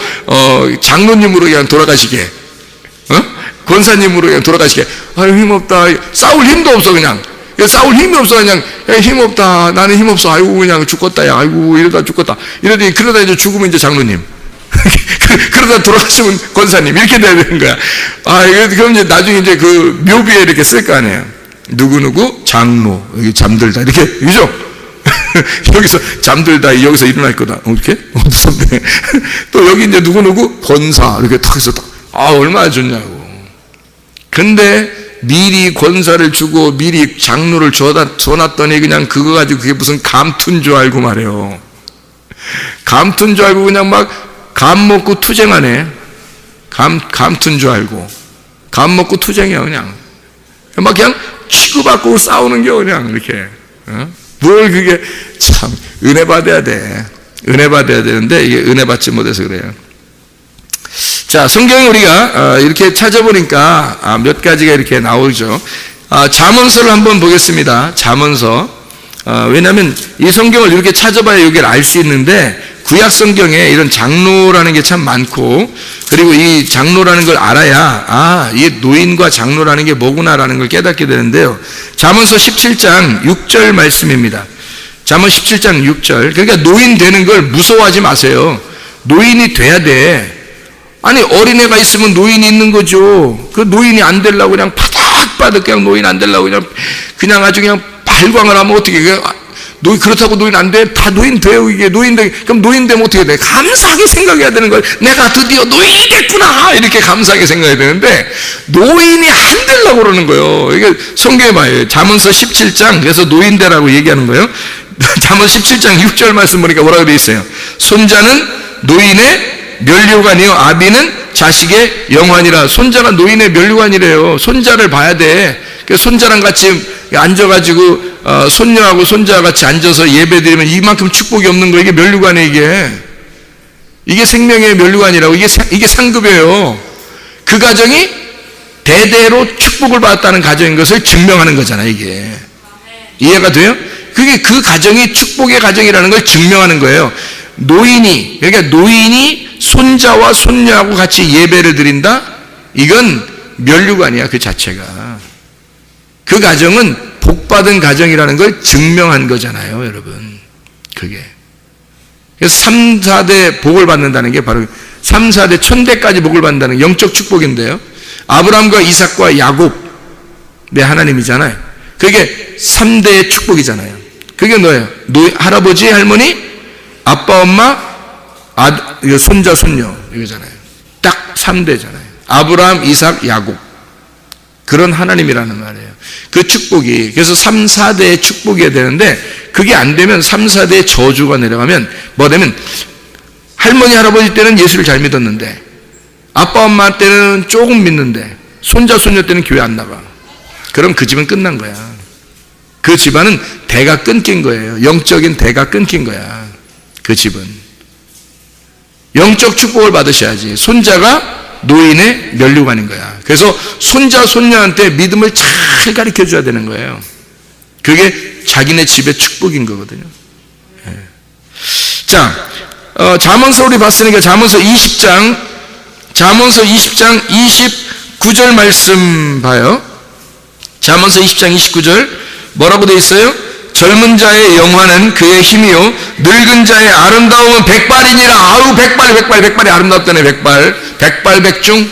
장로님으로 그냥 돌아가시게. 권사님으로 그냥 돌아가시게. 아유, 힘없다. 싸울 힘도 없어, 그냥. 싸울 힘이 없어, 그냥. 야, 힘없다. 나는 힘없어. 아이고, 그냥 죽겠다. 야, 아이고, 이러다 죽겠다. 그러다 이제 죽으면 이제 장로님. 그러다 돌아가시면 권사님. 이렇게 돼야 되는 거야. 그럼 이제 나중에 이제 그 묘비에 이렇게 쓸 거 아니에요. 누구누구 장로. 여기 잠들다. 이렇게, 그죠? 여기서 잠들다, 여기서 일어날 거다. 어떻게? 무섭네. 또 여기 이제 누구누구 권사. 이렇게 탁 해서 딱. 얼마나 좋냐고. 근데 미리 권사를 주고 미리 장로를 줘놨더니 그냥 그거 가지고 그게 무슨 감투인 줄 알고 말이에요. 감투인 줄 알고 그냥 막 감 먹고 투쟁하네. 감투인 줄 알고. 감 먹고 투쟁이야, 그냥. 막 그냥 치고받고 싸우는 게 그냥 이렇게. 뭘 그게 참 은혜 받아야 돼. 은혜 받아야 되는데 이게 은혜 받지 못해서 그래요. 자, 성경에 우리가 이렇게 찾아보니까 몇 가지가 이렇게 나오죠. 잠언서를 한번 보겠습니다. 잠언서. 왜냐하면 이 성경을 이렇게 찾아봐야 여기를 알 수 있는데 구약 성경에 이런 장로라는 게 참 많고, 그리고 이 장로라는 걸 알아야 이게 노인과 장로라는 게 뭐구나라는 걸 깨닫게 되는데요. 잠언서 17장 6절 말씀입니다. 잠언 17장 6절. 그러니까 노인 되는 걸 무서워하지 마세요. 노인이 돼야 돼. 아니, 어린애가 있으면 노인이 있는 거죠. 그 노인이 안 되려고 그냥 바닥바닥 그냥 노인 안 되려고 그냥 아주 그냥 발광을 하면 어떻게 해? 그렇다고 노인 안 돼? 다 노인 돼요, 이게. 그럼 노인 되면 어떻게 돼? 감사하게 생각해야 되는 거예요. 내가 드디어 노인이 됐구나! 이렇게 감사하게 생각해야 되는데, 노인이 안 되려고 그러는 거예요. 이게 성경에 봐요. 잠언서 17장, 그래서 노인 되라고 얘기하는 거예요. 잠언 17장 6절 말씀 보니까 뭐라고 되어 있어요? 손자는 노인의 면류관이요, 아비는 자식의 영환이라. 손자가 노인의 면류관이래요. 손자를 봐야 돼. 손자랑 같이 앉아가지고 손녀하고 손자와 같이 앉아서 예배드리면 이만큼 축복이 없는 거. 이게 면류관이에요. 이게 생명의 면류관이라고. 이게 상급이에요. 그 가정이 대대로 축복을 받았다는 가정인 것을 증명하는 거잖아요, 이게. 이해가 돼요? 그게 그 가정이 축복의 가정이라는 걸 증명하는 거예요. 그러니까 노인이 손자와 손녀하고 같이 예배를 드린다? 이건 면류관이야, 그 자체가. 그 가정은 복받은 가정이라는 걸 증명한 거잖아요, 여러분. 그게. 그래서 3, 4대 복을 받는다는 게 바로 3, 4대 천대까지 복을 받는다는 영적 축복인데요. 아브라함과 이삭과 야곱의 하나님이잖아요. 그게 3대의 축복이잖아요. 그게 뭐예요? 할아버지, 할머니, 아빠, 엄마, 손자, 손녀, 이거잖아요. 딱 3대잖아요. 아브라함, 이삭, 야곱. 그런 하나님이라는 말이에요. 그 축복이. 그래서 3, 4대의 축복이어야 되는데, 그게 안 되면 3, 4대의 저주가 내려가면, 뭐 되면, 할머니, 할아버지 때는 예수를 잘 믿었는데, 아빠, 엄마 때는 조금 믿는데, 손자, 손녀 때는 교회 안 나가. 그럼 그 집은 끝난 거야. 그 집안은 대가 끊긴 거예요. 영적인 대가 끊긴 거야. 그 집은. 영적 축복을 받으셔야지. 손자가 노인의 면류관인 거야. 그래서 손자, 손녀한테 믿음을 잘 가르쳐 줘야 되는 거예요. 그게 자기네 집의 축복인 거거든요. 네. 자, 잠언서 우리 봤으니까 잠언서 20장 29절 말씀 봐요. 잠언서 20장 29절 뭐라고 되어 있어요? 젊은 자의 영화는 그의 힘이요 늙은 자의 아름다움은 백발이니라. 아우, 백발이 아름답다네. 백발백중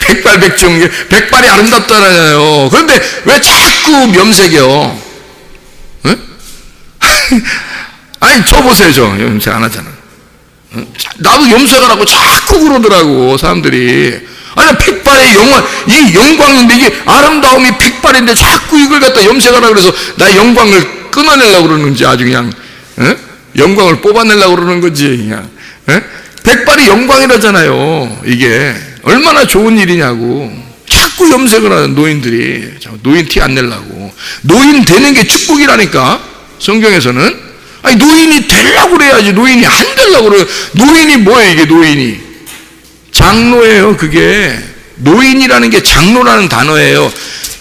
백발백중. 백발이 아름답다잖아요. 그런데 왜 자꾸 염색이요? 네? 아니, 저 보세요. 저 염색 안 하잖아. 나도 염색하라고 자꾸 그러더라고, 사람들이. 아니, 백발의 영광, 이 영광인데, 이게 아름다움이 백발인데 자꾸 이걸 갖다 염색하라 그래서 나 영광을 끊어내려고 그러는지 아주 그냥, 영광을 뽑아내려고 그러는 거지, 그냥. 백발이 영광이라잖아요. 이게 얼마나 좋은 일이냐고. 자꾸 염색을 하는 노인들이. 노인 티 안 내려고. 노인 되는 게 축복이라니까, 성경에서는. 아니, 노인이 되려고 그래야지. 노인이 안 되려고 그래요. 노인이 뭐예요, 이게 노인이? 장로예요, 그게. 노인이라는 게 장로라는 단어예요.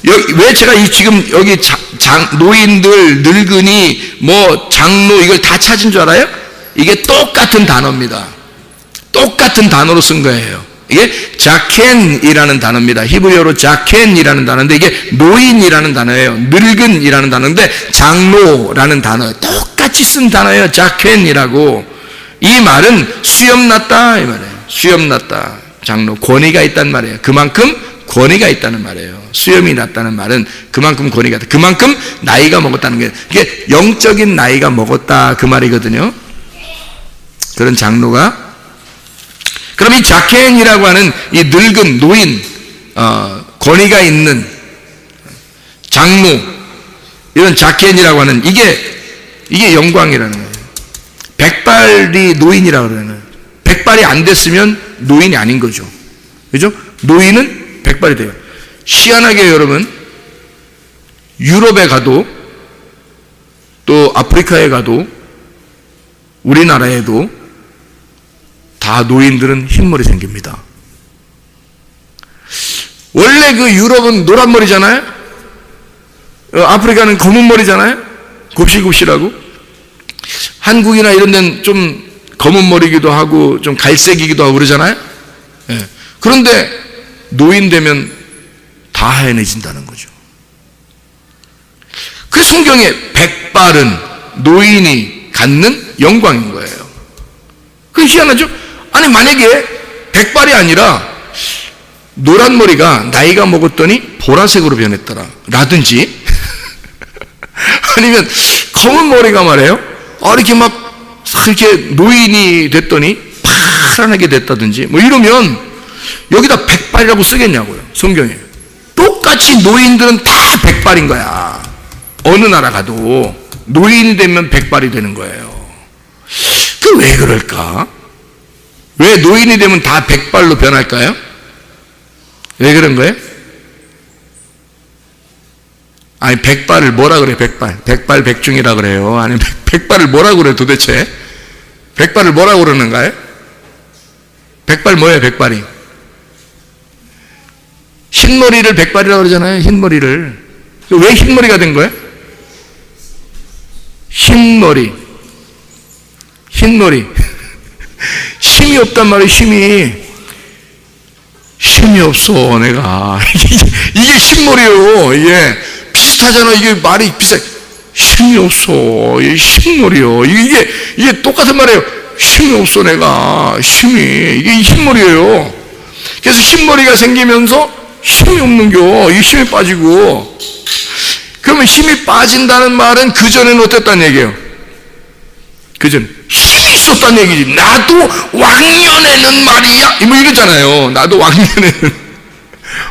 왜 제가 지금 여기 노인들, 늙은이, 뭐, 장로, 이걸 다 찾은 줄 알아요? 이게 똑같은 단어입니다. 똑같은 단어로 쓴 거예요. 이게 자켄이라는 단어입니다. 히브리어로 자켄이라는 단어인데, 이게 노인이라는 단어예요. 늙은이라는 단어인데, 장로라는 단어. 똑같이 쓴 단어예요. 자켄이라고. 이 말은 수염났다, 이 말이에요. 수염났다. 장로. 권위가 있단 말이에요. 그만큼 권위가 있다는 말이에요. 수염이 났다는 말은 그만큼 권위가 있다. 그만큼 나이가 먹었다는 게, 이게 영적인 나이가 먹었다, 그 말이거든요. 그런 장로가. 그럼 이 자켄이라고 하는 이 늙은 노인, 권위가 있는 장로, 이런 자켄이라고 하는 이게 영광이라는 거예요. 백발이 노인이라고 그러는 거예요. 백발이 안 됐으면 노인이 아닌 거죠. 그죠? 노인은 백발이 돼요. 희한하게 여러분, 유럽에 가도 또 아프리카에 가도 우리나라에도 다 노인들은 흰머리 생깁니다. 원래 그 유럽은 노란 머리잖아요. 아프리카는 검은 머리잖아요. 곱실곱실하고. 한국이나 이런 데는 좀 검은 머리기도 하고 좀 갈색이기도 하고 그러잖아요. 예. 그런데 노인 되면 다 하얀해진다는 거죠. 그 성경에 백발은 노인이 갖는 영광인 거예요. 그 희한하죠? 아니 만약에 백발이 아니라 노란 머리가 나이가 먹었더니 보라색으로 변했더라 라든지 아니면 검은 머리가 말이에요 이렇게 막 이렇게 노인이 됐더니 파란하게 됐다든지 뭐 이러면 여기다 백발이라고 쓰겠냐고요. 성경에 똑같이 노인들은 다 백발인 거야. 어느 나라 가도 노인이 되면 백발이 되는 거예요. 그 왜 그럴까? 왜 노인이 되면 다 백발로 변할까요? 왜 그런 거예요? 아니 백발을 뭐라 그래? 백발 백중이라 그래요. 아니 백발을 뭐라 그래 도대체? 백발을 뭐라 그러는가요? 백발 뭐예요? 백발이 흰머리를 백발이라고 그러잖아요. 흰머리를. 왜 흰머리가 된 거예요? 흰머리 힘이 없단 말이에요. 힘이 없어 내가 이게 흰머리예요. 이게 비슷하잖아. 이게 말이 비슷해. 힘이 없어. 이게 흰머리요. 이게 똑같은 말이에요. 힘이 없어 내가. 이게 흰머리예요. 그래서 흰머리가 생기면서 힘이 없는겨. 이 힘이 빠지고. 그러면 힘이 빠진다는 말은 그전에는 어땠다는 얘기예요? 그전 힘이 있었다는 얘기지. 나도 왕년에는 말이야 뭐 이랬잖아요. 나도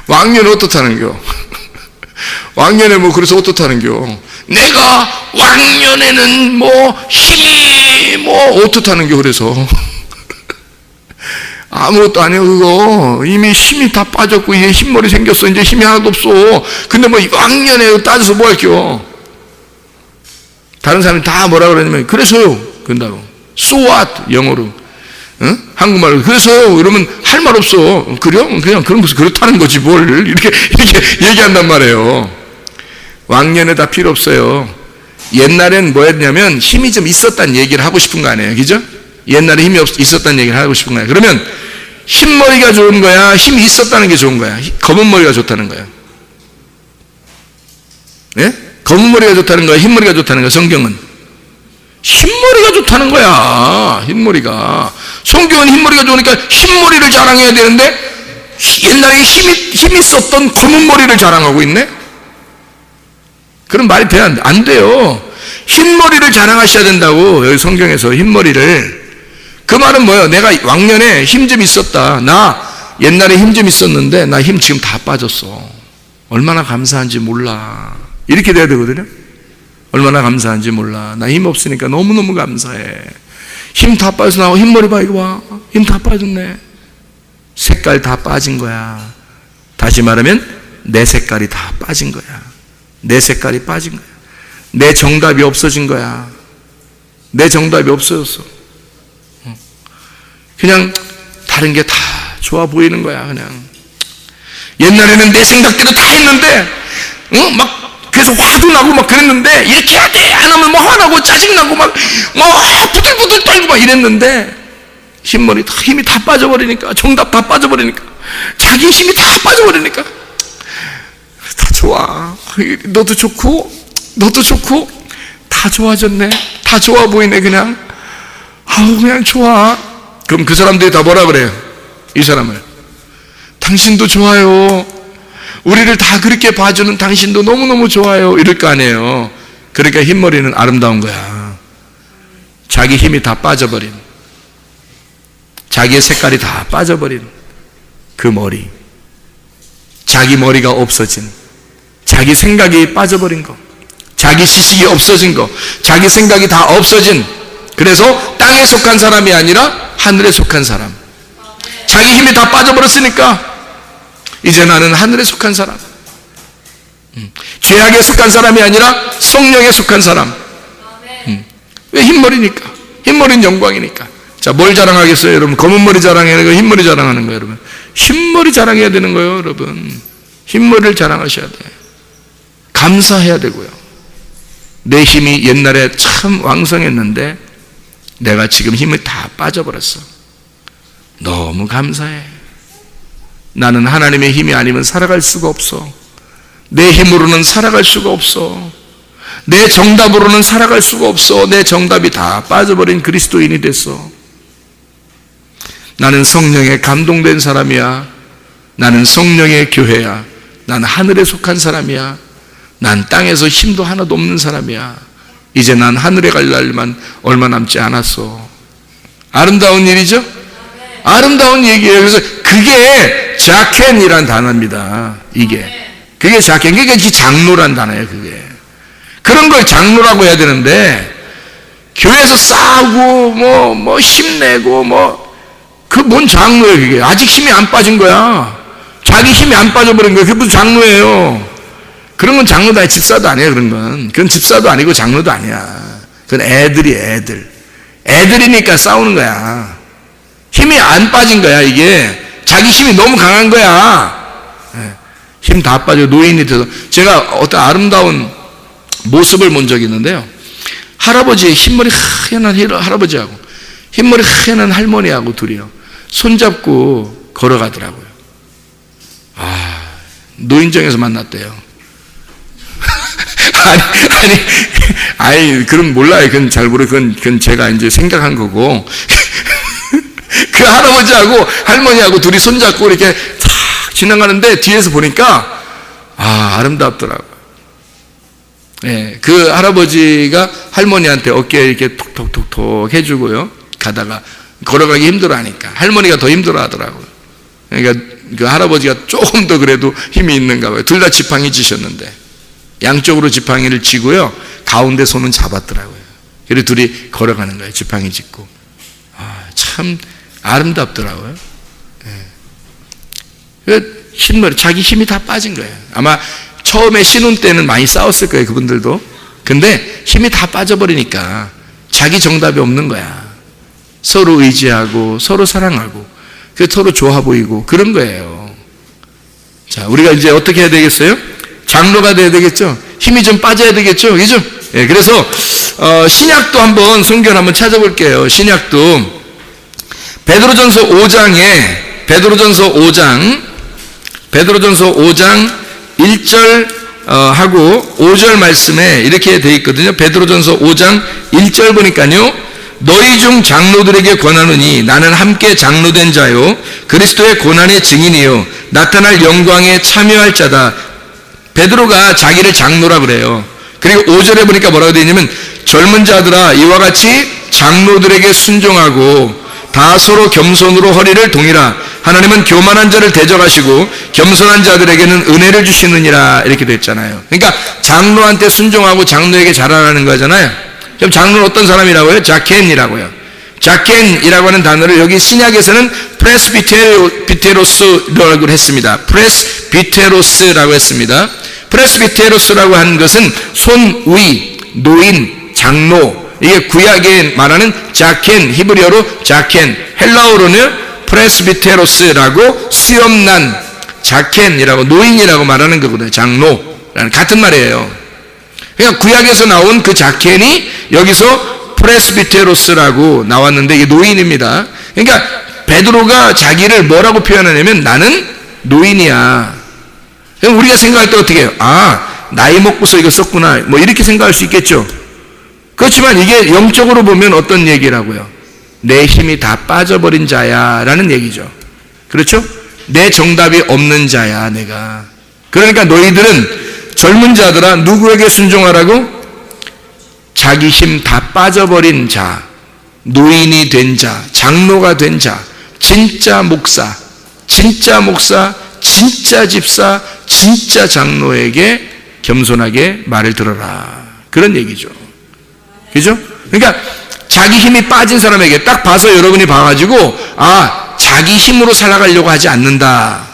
왕년에 어떻다는겨? 왕년에 뭐 그래서 어떻다는겨? 내가 왕년에는 뭐 힘이 뭐 어떻다는겨? 그래서 아무것도 아니에요. 그거 이미 힘이 다 빠졌고 이제 흰머리 생겼어. 이제 힘이 하나도 없어. 근데 뭐 왕년에 따져서 뭐 할게요? 다른 사람이 다 뭐라 그러냐면 그래서요 그런다고. So what? 영어로. 응? 한국말로. 그래서요 이러면 할 말 없어. 그래요? 그냥 그런 것은 그렇다는 거지 뭘 이렇게 얘기한단 말이에요. 왕년에 다 필요 없어요. 옛날엔 뭐였냐면 힘이 좀 있었다는 얘기를 하고 싶은 거 아니에요. 그죠? 옛날에 힘이 있었다는 얘기를 하고 싶은 거예요. 그러면 흰머리가 좋은 거야? 힘이 있었다는 게 좋은 거야? 검은 머리가 좋다는 거야? 예? 검은 머리가 좋다는 거야? 흰머리가 좋다는 거야? 성경은? 흰머리가 좋다는 거야. 흰머리가. 성경은 흰머리가 좋으니까 흰머리를 자랑해야 되는데 옛날에 힘이 있었던 검은 머리를 자랑하고 있네? 그런 말이 안 돼요. 흰머리를 자랑하셔야 된다고. 여기 성경에서 흰머리를. 그 말은 뭐예요? 내가 왕년에 힘 좀 있었다. 나 옛날에 힘 좀 있었는데 나 힘 지금 다 빠졌어. 얼마나 감사한지 몰라. 이렇게 돼야 되거든요. 얼마나 감사한지 몰라. 나 힘 없으니까 너무너무 감사해. 힘 다 빠져서 나와. 흰머리 봐 이거 봐. 힘 다 빠졌네. 색깔 다 빠진 거야. 다시 말하면 내 색깔이 다 빠진 거야. 내 색깔이 빠진 거야. 내 정답이 없어진 거야. 내 정답이 없어졌어. 그냥 다른 게 다 좋아 보이는 거야. 그냥 옛날에는 내 생각대로 다 했는데 막 그래서 화도 나고 막 그랬는데 이렇게 해야 돼 안 하면 뭐 화나고 짜증나고 막 부들부들 떨고 막 이랬는데 흰머리 힘이 다 빠져버리니까 정답 다 빠져버리니까 자기 힘이 다 빠져버리니까 다 좋아. 너도 좋고 다 좋아졌네. 다 좋아 보이네. 그냥 그냥 좋아. 그럼 그 사람들이 다 뭐라 그래요? 이 사람을 당신도 좋아요. 우리를 다 그렇게 봐주는 당신도 너무너무 좋아요. 이럴 거 아니에요. 그러니까 흰머리는 아름다운 거야. 자기 힘이 다 빠져버린, 자기의 색깔이 다 빠져버린 그 머리, 자기 머리가 없어진, 자기 생각이 빠져버린 거, 자기 지식이 없어진 거, 자기 생각이 다 없어진, 그래서 땅에 속한 사람이 아니라 하늘에 속한 사람. 자기 힘이 다 빠져버렸으니까 이제 나는 하늘에 속한 사람, 죄악에 속한 사람이 아니라 성령에 속한 사람, 왜? 흰머리니까. 흰머리는 영광이니까. 자, 뭘 자랑하겠어요, 여러분? 검은 머리 자랑하는 거예요, 흰머리 자랑하는 거예요, 여러분? 흰머리 자랑해야 되는 거예요, 여러분. 흰머리를 자랑하셔야 돼요. 감사해야 되고요. 내 힘이 옛날에 참 왕성했는데 내가 지금 힘이 다 빠져버렸어. 너무 감사해. 나는 하나님의 힘이 아니면 살아갈 수가 없어. 내 힘으로는 살아갈 수가 없어. 내 정답으로는 살아갈 수가 없어. 내 정답이 다 빠져버린 그리스도인이 됐어. 나는 성령에 감동된 사람이야. 나는 성령의 교회야. 난 하늘에 속한 사람이야. 난 땅에서 힘도 하나도 없는 사람이야. 이제 난 하늘에 갈 날만 얼마 남지 않았어. 아름다운 일이죠? 아름다운 얘기예요. 그래서 그게 자켄이란 단어입니다. 그게 자켄, 그게 장로란 단어예요. 그게 그런 걸 장로라고 해야 되는데, 교회에서 싸우고 뭐 힘내고 그 뭔 장로예요. 그게 아직 힘이 안 빠진 거야. 자기 힘이 안 빠져버린 거예요. 그게 무슨 장로예요? 그런 건 장로도 아니고 집사도 아니에요. 그건 집사도 아니고 장로도 아니야. 그건 애들이니까 싸우는 거야. 힘이 안 빠진 거야. 이게 자기 힘이 너무 강한 거야. 힘 다 빠져 노인이 돼서. 제가 어떤 아름다운 모습을 본 적이 있는데요, 할아버지, 흰머리 하얀 할아버지하고 흰머리 하얀 할머니하고 둘이요, 손잡고 걸어가더라고요. 노인정에서 만났대요. 아니, 그럼 몰라요. 그건 잘 모르고, 그건 제가 이제 생각한 거고. 그 할아버지하고 할머니하고 둘이 손잡고 이렇게 탁 지나가는데 뒤에서 보니까, 아름답더라고요. 예, 그 할아버지가 할머니한테 어깨에 이렇게 톡톡톡톡 해주고요. 가다가 걸어가기 힘들어 하니까 할머니가 더 힘들어 하더라고요. 그러니까 그 할아버지가 조금 더 그래도 힘이 있는가 봐요. 둘 다 지팡이 지셨는데 양쪽으로 지팡이를 쥐고요, 가운데 손은 잡았더라고요. 그리고 둘이 걸어가는 거예요. 지팡이 짚고. 참 아름답더라고요. 흰머리, 자기 힘이 다 빠진 거예요. 아마 처음에 신혼 때는 많이 싸웠을 거예요, 그분들도. 근데 힘이 다 빠져버리니까 자기 정답이 없는 거야. 서로 의지하고 서로 사랑하고 서로 좋아 보이고 그런 거예요. 자, 우리가 이제 어떻게 해야 되겠어요? 장로가 돼야 되겠죠? 힘이 좀 빠져야 되겠죠? 그죠? 예, 그래서 신약도 한번 성경 한번 찾아볼게요. 신약도 베드로전서 5장 1절 하고 5절 말씀에 이렇게 되어 있거든요. 베드로전서 5장 1절 보니까요, 너희 중 장로들에게 권하노니 나는 함께 장로된 자요 그리스도의 고난의 증인이요 나타날 영광에 참여할 자다. 베드로가 자기를 장로라 그래요. 그리고 5절에 보니까 뭐라고 되어 있냐면, 젊은 자들아 이와 같이 장로들에게 순종하고 다 서로 겸손으로 허리를 동이라. 하나님은 교만한 자를 대적하시고 겸손한 자들에게는 은혜를 주시느니라. 이렇게 됐잖아요. 그러니까 장로한테 순종하고 장로에게 자라라는 거잖아요. 그럼 장로는 어떤 사람이라고요? 자켄이라고요. 자켄이라고 하는 단어를 여기 신약에서는 프레스비테로스라고 했습니다. 프레스비테로스라고 했습니다. 프레스비테로스라고 하는 것은 손위, 노인, 장로, 이게 구약에 말하는 자켄, 히브리어로 자켄, 헬라어로는 프레스비테로스라고 수염난 자켄이라고, 노인이라고 말하는 거거든요. 장로라는 같은 말이에요. 그러니까 구약에서 나온 그 자켄이 여기서 프레스비테로스라고 나왔는데 이게 노인입니다. 그러니까 베드로가 자기를 뭐라고 표현하냐면, 나는 노인이야. 우리가 생각할 때 어떻게 해요? 나이 먹고서 이거 썼구나, 뭐 이렇게 생각할 수 있겠죠. 그렇지만 이게 영적으로 보면 어떤 얘기라고요? 내 힘이 다 빠져버린 자야 라는 얘기죠. 그렇죠? 내 정답이 없는 자야 내가. 그러니까 너희들은, 젊은 자들아, 누구에게 순종하라고? 자기 힘 다 빠져버린 자, 노인이 된 자, 장로가 된 자, 진짜 목사, 진짜 집사, 진짜 장로에게 겸손하게 말을 들어라, 그런 얘기죠. 그죠? 그러니까 자기 힘이 빠진 사람에게 딱 봐서 여러분이 봐가지고, 자기 힘으로 살아가려고 하지 않는다.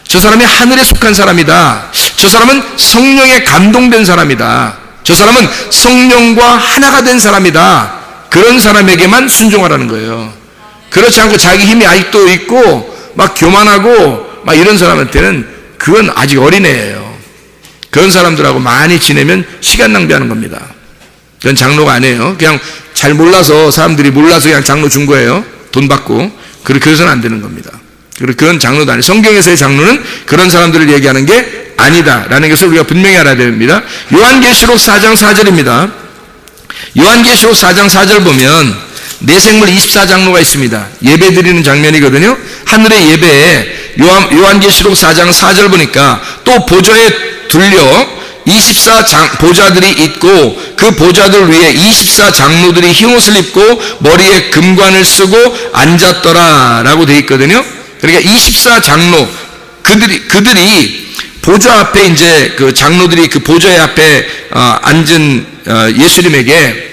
저 사람이 하늘에 속한 사람이다. 저 사람은 성령에 감동된 사람이다. 저 사람은 성령과 하나가 된 사람이다. 그런 사람에게만 순종하라는 거예요. 그렇지 않고 자기 힘이 아직도 있고 막 교만하고 막 이런 사람한테는 그건 아직 어린애예요. 그런 사람들하고 많이 지내면 시간 낭비하는 겁니다. 그건 장로가 아니에요. 그냥 잘 몰라서, 사람들이 몰라서 그냥 장로 준 거예요. 돈 받고. 그래서는 안 되는 겁니다. 그건 장로도 아니에요. 성경에서의 장로는 그런 사람들을 얘기하는 게 아니다라는 것을 우리가 분명히 알아야 됩니다. 요한계시록 4장 4절입니다. 요한계시록 4장 4절 보면 내생물 24장로가 있습니다. 예배 드리는 장면이거든요. 하늘의 예배에 요한계시록 4장 4절 보니까 또 보좌에 둘려 24보좌들이 있고 그 보좌들 위에 24장로들이 흰옷을 입고 머리에 금관을 쓰고 앉았더라 라고 되어 있거든요. 그러니까 24장로 그들이 보좌 앞에 이제 그 장로들이 그 보좌의 앞에 앉은 예수님에게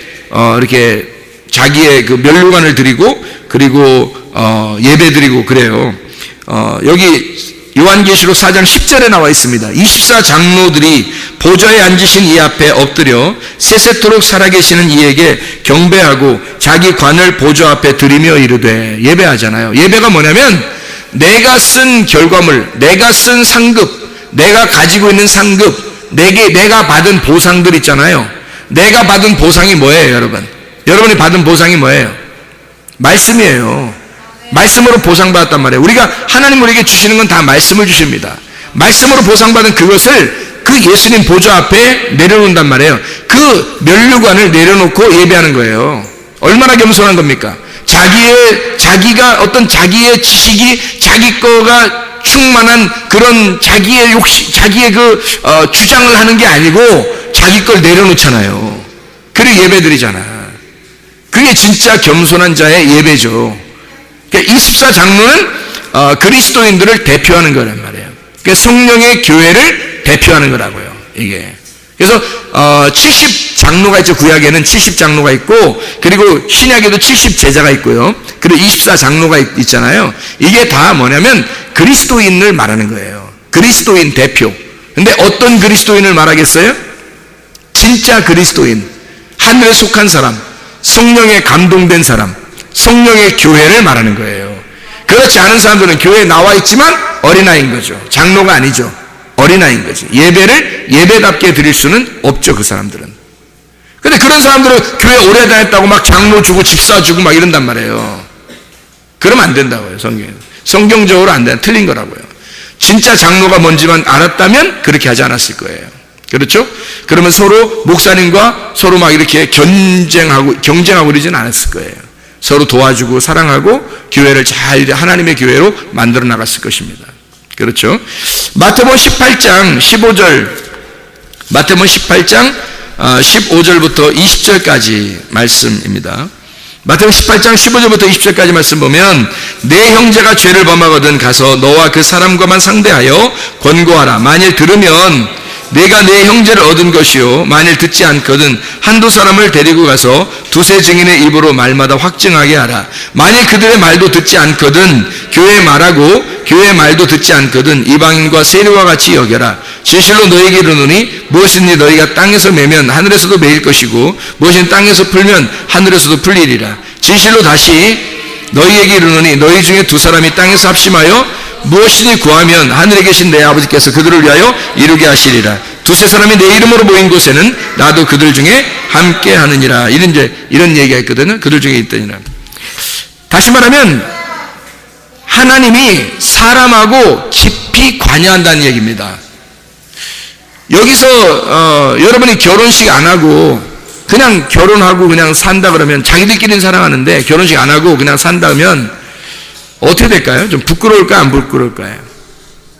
이렇게 자기의 그 면류관을 드리고 그리고 예배 드리고 그래요. 여기 요한계시록 4장 10절에 나와 있습니다. 24장로들이 보좌에 앉으신 이 앞에 엎드려 세세토록 살아계시는 이에게 경배하고 자기 관을 보좌 앞에 드리며 이르되, 예배하잖아요. 예배가 뭐냐면 내가 쓴 결과물, 내가 쓴 상급, 내가 가지고 있는 상급, 내가 받은 보상들 있잖아요. 내가 받은 보상이 뭐예요, 여러분? 여러분이 받은 보상이 뭐예요? 말씀이에요. 말씀으로 보상받았단 말이에요. 우리가 하나님 우리에게 주시는 건 다 말씀을 주십니다. 말씀으로 보상받은 그것을 그 예수님 보좌 앞에 내려놓는단 말이에요. 그 면류관을 내려놓고 예배하는 거예요. 얼마나 겸손한 겁니까? 자기가 어떤 자기의 지식이 자기 거가 충만한 그런 자기의 자기의 주장을 하는 게 아니고 자기 걸 내려놓잖아요. 그리고 예배드리잖아. 그게 진짜 겸손한 자의 예배죠. 그러니까 24장로는 그리스도인들을 대표하는 거란 말이에요. 그러니까 성령의 교회를 대표하는 거라고요, 이게. 그래서 70장로가 있죠. 구약에는 70장로가 있고, 그리고 신약에도 70제자가 있고요. 그리고 24장로가 있잖아요. 이게 다 뭐냐면 그리스도인을 말하는 거예요. 그리스도인 대표. 근데 어떤 그리스도인을 말하겠어요? 진짜 그리스도인, 하늘에 속한 사람, 성령에 감동된 사람, 성령의 교회를 말하는 거예요. 그렇지 않은 사람들은 교회에 나와 있지만 어린아이인 거죠. 장로가 아니죠. 어린아이인 거지. 예배를 예배답게 드릴 수는 없죠, 그 사람들은. 근데 그런 사람들은 교회 오래 다녔다고 막 장로 주고 집사 주고 막 이런단 말이에요. 그러면 안 된다고요, 성경에. 성경적으로 안 돼. 틀린 거라고요. 진짜 장로가 뭔지만 알았다면 그렇게 하지 않았을 거예요. 그렇죠? 그러면 서로 목사님과 서로 막 이렇게 경쟁하고 그러지는 않았을 거예요. 서로 도와주고 사랑하고 교회를 잘 하나님의 교회로 만들어 나갔을 것입니다. 그렇죠? 마태복음 18장 15절, 마태복음 18장 15절부터 20절까지 말씀입니다. 마태복음 18장 15절부터 20절까지 말씀 보면, 내 형제가 죄를 범하거든 가서 너와 그 사람과만 상대하여 권고하라. 만일 들으면 내가 내 형제를 얻은 것이요, 만일 듣지 않거든 한두 사람을 데리고 가서 두세 증인의 입으로 말마다 확증하게 하라. 만일 그들의 말도 듣지 않거든 교회의 말하고 교회의 말도 듣지 않거든 이방인과 세리와 같이 여겨라. 진실로 너희에게 이르노니 무엇이든지 너희가 땅에서 매면 하늘에서도 매일 것이고 무엇이든 땅에서 풀면 하늘에서도 풀리리라. 진실로 다시 너희에게 이르노니 너희 중에 두 사람이 땅에서 합심하여 무엇이든지 구하면 하늘에 계신 내 아버지께서 그들을 위하여 이루게 하시리라. 두세 사람이 내 이름으로 모인 곳에는 나도 그들 중에 함께 하느니라. 이런 얘기가 있거든요. 그들 중에 있더니라. 다시 말하면 하나님이 사람하고 깊이 관여한다는 얘기입니다. 여기서 여러분이 결혼식 안 하고 그냥 결혼하고 그냥 산다 그러면, 자기들끼리는 사랑하는데 결혼식 안 하고 그냥 산다 그러면 어떻게 될까요? 좀 부끄러울까요? 안 부끄러울까요?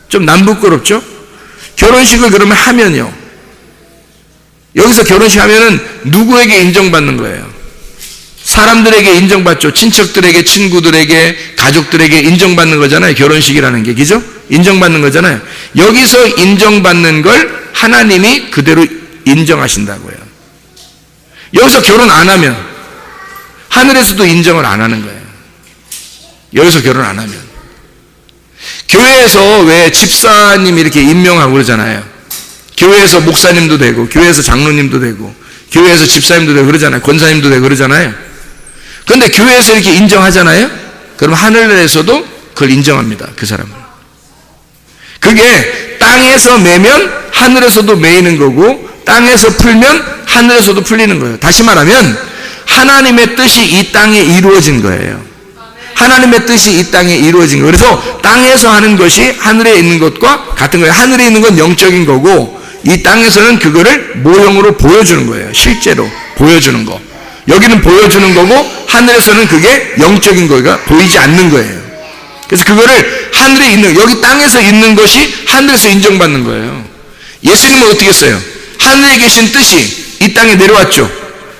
좀 남 부끄럽죠? 결혼식을 그러면 하면요, 여기서 결혼식 하면은 누구에게 인정받는 거예요? 사람들에게 인정받죠. 친척들에게, 친구들에게, 가족들에게 인정받는 거잖아요. 결혼식이라는 게, 그죠? 인정받는 거잖아요. 여기서 인정받는 걸 하나님이 그대로 인정하신다고요. 여기서 결혼 안 하면 하늘에서도 인정을 안 하는 거예요. 여기서 결혼 안 하면. 교회에서 왜 집사님 이렇게 임명하고 그러잖아요. 교회에서 목사님도 되고, 교회에서 장로님도 되고, 교회에서 집사님도 되고 그러잖아요. 권사님도 되고 그러잖아요. 그런데 교회에서 이렇게 인정하잖아요. 그럼 하늘에서도 그걸 인정합니다. 그 사람을. 그게 땅에서 매면 하늘에서도 매이는 거고, 땅에서 풀면 하늘에서도 풀리는 거예요. 다시 말하면 하나님의 뜻이 이 땅에 이루어진 거예요. 하나님의 뜻이 이 땅에 이루어진 거예요. 그래서 땅에서 하는 것이 하늘에 있는 것과 같은 거예요. 하늘에 있는 건 영적인 거고, 이 땅에서는 그거를 모형으로 보여주는 거예요. 실제로 보여주는 거. 여기는 보여주는 거고, 하늘에서는 그게 영적인 거가 보이지 않는 거예요. 그래서 그거를 하늘에 있는, 여기 땅에서 있는 것이 하늘에서 인정받는 거예요. 예수님은 어떻게 했어요? 하늘에 계신 뜻이 이 땅에 내려왔죠.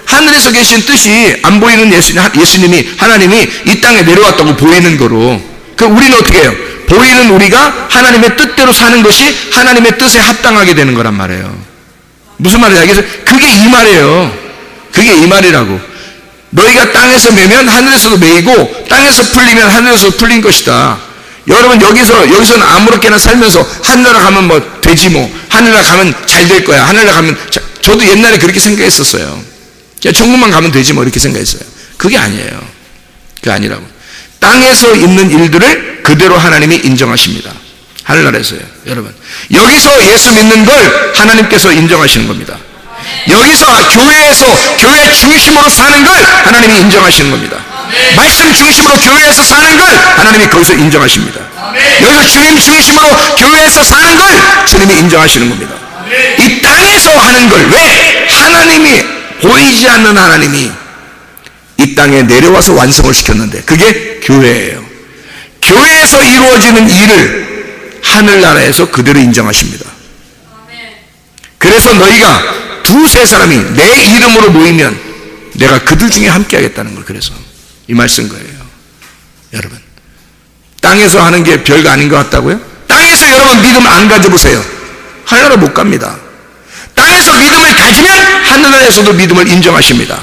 하늘에서 계신 뜻이 안 보이는 예수님이, 하나님이 이 땅에 내려왔다고 보이는 거로. 그럼 우리는 어떻게 해요? 보이는 우리가 하나님의 뜻대로 사는 것이 하나님의 뜻에 합당하게 되는 거란 말이에요. 무슨 말이냐? 그래서 그게 이 말이에요. 그게 이 말이라고. 너희가 땅에서 매면 하늘에서도 매이고, 땅에서 풀리면 하늘에서 풀린 것이다. 여러분, 여기서는 아무렇게나 살면서 하늘나라 가면 뭐 되지 뭐, 하늘나라 가면 잘 될 거야, 하늘나라 가면 저도 옛날에 그렇게 생각했었어요. 그냥 천국만 가면 되지 뭐 이렇게 생각했어요. 그게 아니에요. 그게 아니라고. 땅에서 있는 일들을 그대로 하나님이 인정하십니다. 하늘나라에서요. 여러분, 여기서 예수 믿는 걸 하나님께서 인정하시는 겁니다. 여기서 교회에서 교회 중심으로 사는 걸 하나님이 인정하시는 겁니다. 말씀 중심으로 교회에서 사는 걸 하나님이 거기서 인정하십니다. 여기서 주님 중심으로 교회에서 사는 걸 주님이 인정하시는 겁니다. 이 땅에서 하는 걸, 왜? 하나님이, 보이지 않는 하나님이 이 땅에 내려와서 완성을 시켰는데, 그게 교회예요. 교회에서 이루어지는 일을 하늘나라에서 그대로 인정하십니다. 그래서 너희가 두세 사람이 내 이름으로 모이면 내가 그들 중에 함께 하겠다는 걸, 그래서 이 말 쓴 거예요. 여러분, 땅에서 하는 게 별거 아닌 것 같다고요? 땅에서 여러분 믿음 안 가져보세요. 하늘나라 못 갑니다. 땅에서 믿음을 가지면 하늘나라에서도 믿음을 인정하십니다.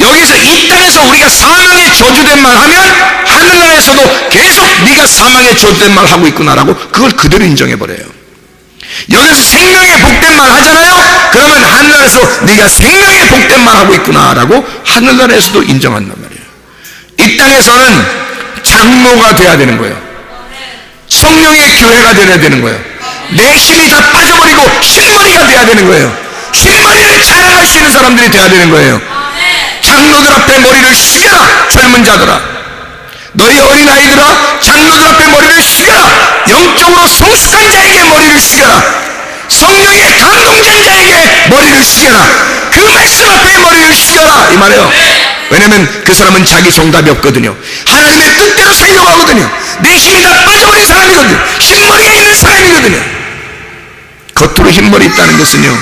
여기서 이 땅에서 우리가 사망의 저주된 말 하면 하늘나라에서도 계속 네가 사망의 저주된 말 하고 있구나라고 그걸 그대로 인정해버려요. 여기서 생명의 복된 말 하잖아요. 그러면 하늘나라에서 네가 생명의 복된 말 하고 있구나라고 하늘나라에서도 인정한단 말이에요. 이 땅에서는 장로가 돼야 되는 거예요. 성령의 교회가 돼야 되는 거예요. 내 힘이 다 빠져버리고 흰머리가 돼야 되는 거예요. 흰머리를 자랑할 수 있는 사람들이 돼야 되는 거예요. 장로들 앞에 머리를 숙여라. 젊은 자들아, 너희 어린아이들아, 장로들 앞에 머리를 숙여라. 영적으로 성숙한 자에게 머리를 숙여라. 성령의 감동된 자에게 머리를 숙여라. 그 말씀 앞에 머리를 숙여라, 이 말이에요. 왜냐면 그 사람은 자기 정답이 없거든요. 하나님의 뜻대로 살려고 하거든요. 내 힘이 다 빠져버린 사람이거든요. 흰머리가 있는 사람이거든요. 겉으로 흰머리 있다는 것은요,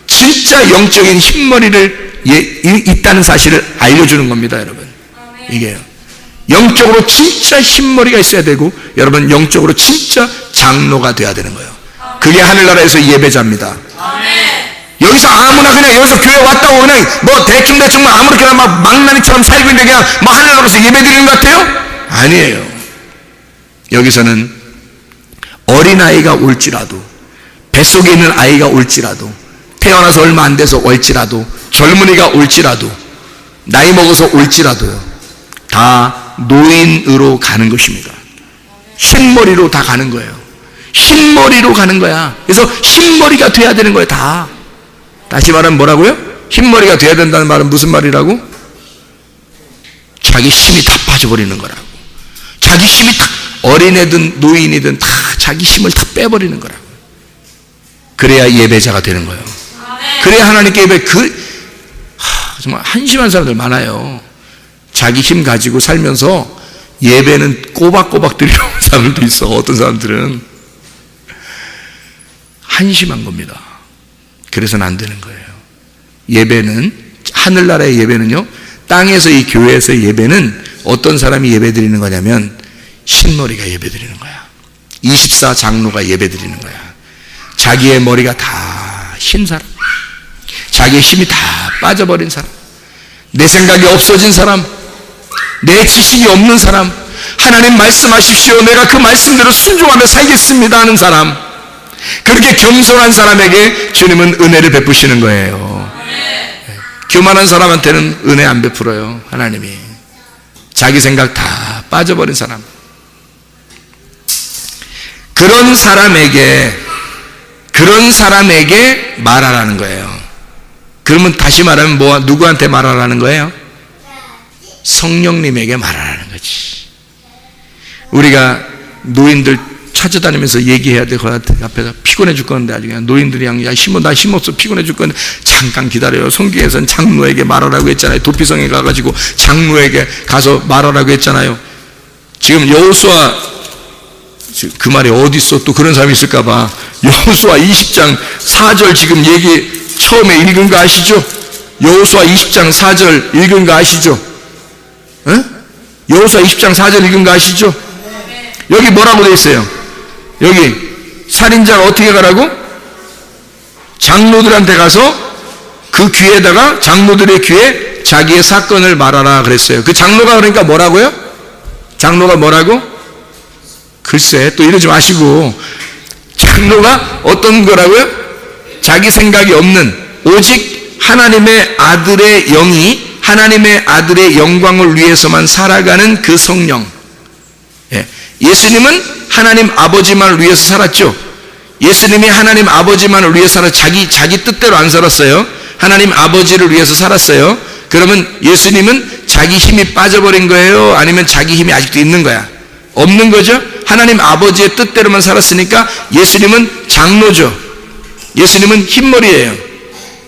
진짜 영적인 흰머리를 있다는 사실을 알려주는 겁니다, 여러분. 이게요. 영적으로 진짜 흰머리가 있어야 되고, 여러분 영적으로 진짜 장로가 돼야 되는 거예요. 그게 하늘나라에서 예배자입니다. 여기서 아무나 그냥 여기서 교회 왔다고 그냥 뭐 대충 아무렇게나 막 망나니처럼 살고 있는데 그냥 뭐 하늘나라에서 예배 드리는 것 같아요? 아니에요. 여기서는 어린아이가 올지라도, 뱃속에 있는 아이가 올지라도, 태어나서 얼마 안 돼서 올지라도, 젊은이가 올지라도, 나이 먹어서 올지라도요, 다 노인으로 가는 것입니다. 흰머리로 다 가는 거예요. 흰머리로 가는 거야. 그래서 흰머리가 돼야 되는 거예요, 다. 다시 말하면 뭐라고요? 흰머리가 돼야 된다는 말은 무슨 말이라고? 자기 힘이 다 빠져버리는 거라고. 자기 힘이 다, 어린애든 노인이든 다 자기 힘을 다 빼버리는 거라고. 그래야 예배자가 되는 거예요. 그래야 하나님께 예배, 정말 한심한 사람들 많아요. 자기 힘 가지고 살면서 예배는 꼬박꼬박 드리려는 사람들도 있어. 어떤 사람들은 한심한 겁니다. 그래서는 안 되는 거예요. 예배는, 하늘나라의 예배는요, 땅에서 이 교회에서의 예배는 어떤 사람이 예배 드리는 거냐면 흰머리가 예배 드리는 거야. 24 장로가 예배 드리는 거야. 자기의 머리가 다 흰 사람, 자기의 힘이 다 빠져버린 사람, 내 생각이 없어진 사람, 내 지식이 없는 사람, 하나님 말씀하십시오, 내가 그 말씀대로 순종하며 살겠습니다 하는 사람, 그렇게 겸손한 사람에게 주님은 은혜를 베푸시는 거예요. 교만한 사람한테는 은혜 안 베풀어요, 하나님이. 자기 생각 다 빠져버린 사람. 그런 사람에게 말하라는 거예요. 그러면 다시 말하면 누구한테 말하라는 거예요? 성령님에게 말하라는 거지. 우리가 노인들 찾아다니면서 얘기해야 돼. 그 앞에서 피곤해 죽 건데 아주 그냥 노인들이 그냥 나 힘없어 피곤해 죽 건데 잠깐 기다려요. 성경에서는 장로에게 말하라고 했잖아요. 도피성에 가가지고 장로에게 가서 말하라고 했잖아요. 지금 여호수아 그 말이 어디 있어? 또 그런 사람이 있을까봐. 여호수아 20장 4절 지금 얘기 처음에 읽은 거 아시죠? 여호수아 20장 4절 읽은 거 아시죠? 여호수아 20장 4절 읽은 거 아시죠? 여기 뭐라고 되어 있어요? 여기 살인자가 어떻게 가라고? 장로들한테 가서 그 귀에다가 장로들의 귀에 자기의 사건을 말하라 그랬어요. 그 장로가 그러니까 뭐라고요? 장로가 뭐라고? 글쎄 또 이러지 마시고, 장로가 어떤 거라고요? 자기 생각이 없는 오직 하나님의 아들의 영이 하나님의 아들의 영광을 위해서만 살아가는 그 성령. 예수님은 하나님 아버지만을 위해서 살았죠. 예수님이 하나님 아버지만을 위해서 살아 자기 뜻대로 안 살았어요. 하나님 아버지를 위해서 살았어요. 그러면 예수님은 자기 힘이 빠져버린 거예요? 아니면 자기 힘이 아직도 있는 거야? 없는 거죠. 하나님 아버지의 뜻대로만 살았으니까 예수님은 장로죠. 예수님은 흰머리예요.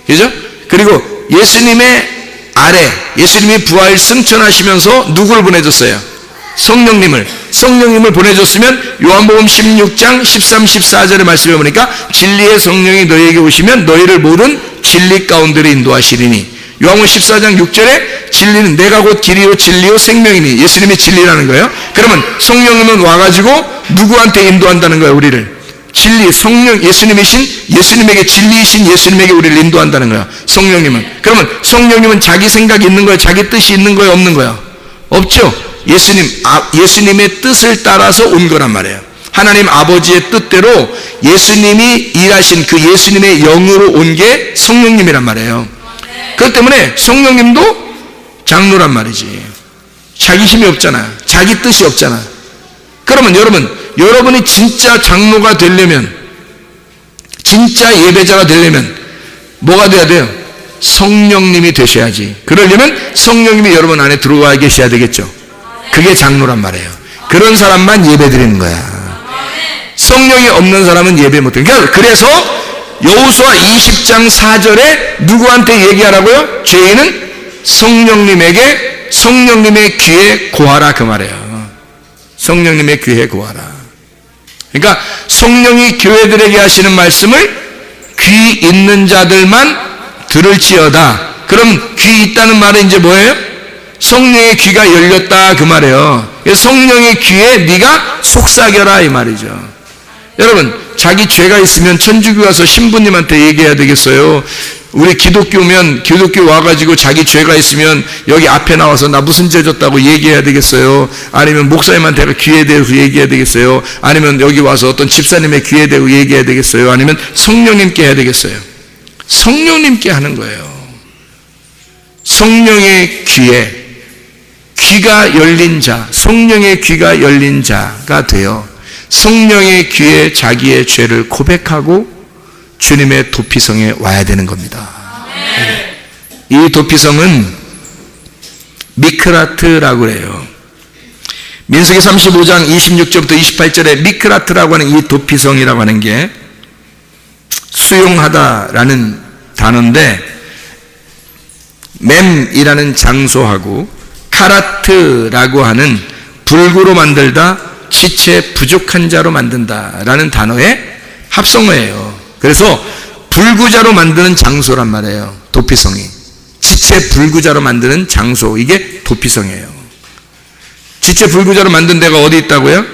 그죠? 그리고 예수님의 아래 예수님이 부활 승천하시면서 누구를 보내줬어요? 성령님을 보내줬으면 요한복음 16장 13, 14절의 말씀을 보니까 진리의 성령이 너희에게 오시면 너희를 모든 진리 가운데로 인도하시리니, 요한복음 14장 6절에 진리는 내가 곧 길이요 진리요 생명이니, 예수님이 진리라는 거예요. 그러면 성령님은 와가지고 누구한테 인도한다는 거예요? 우리를. 진리, 성령, 예수님에게 진리이신 예수님에게 우리를 인도한다는 거예요. 성령님은. 그러면 성령님은 자기 생각이 있는 거예요? 자기 뜻이 있는 거예요? 없는 거예요? 없죠. 예수님의 뜻을 따라서 온 거란 말이에요. 하나님 아버지의 뜻대로 예수님이 일하신 그 예수님의 영으로 온 게 성령님이란 말이에요. 그렇기 때문에 성령님도 장로란 말이지. 자기 힘이 없잖아. 자기 뜻이 없잖아. 그러면 여러분이 진짜 장로가 되려면, 진짜 예배자가 되려면 뭐가 돼야 돼요? 성령님이 되셔야지. 그러려면 성령님이 여러분 안에 들어와 계셔야 되겠죠. 그게 장로란 말이에요. 그런 사람만 예배 드리는 거야. 성령이 없는 사람은 예배 못 드리는 거야. 그래서 여호수아 20장 4절에 누구한테 얘기하라고요? 죄인은 성령님의 귀에 고하라, 그 말이에요. 성령님의 귀에 고하라. 그러니까 성령이 교회들에게 하시는 말씀을 귀 있는 자들만 들을지어다. 그럼 귀 있다는 말은 이제 뭐예요? 성령의 귀가 열렸다, 그 말이에요. 성령의 귀에 네가 속삭여라, 이 말이죠. 여러분, 자기 죄가 있으면 천주교 가서 신부님한테 얘기해야 되겠어요? 우리 기독교면 기독교 와가지고 자기 죄가 있으면 여기 앞에 나와서 나 무슨 죄 졌다고 얘기해야 되겠어요? 아니면 목사님한테 귀에 대고 얘기해야 되겠어요? 아니면 여기 와서 어떤 집사님의 귀에 대고 얘기해야 되겠어요? 아니면 성령님께 해야 되겠어요? 성령님께 하는 거예요. 성령의 귀에 귀가 열린 자, 성령의 귀가 열린 자가 되어 성령의 귀에 자기의 죄를 고백하고 주님의 도피성에 와야 되는 겁니다. 이 도피성은 미크라트라고 해요. 민수기 35장 26절부터 28절에 미크라트라고 하는 이 도피성이라고 하는 게 수용하다라는 단어인데, 맴이라는 장소하고 카라트라고 하는 불구로 만들다, 지체 부족한 자로 만든다라는 단어의 합성어예요. 그래서 불구자로 만드는 장소란 말이에요. 도피성이. 지체 불구자로 만드는 장소, 이게 도피성이에요. 지체 불구자로 만든 데가 어디 있다고요?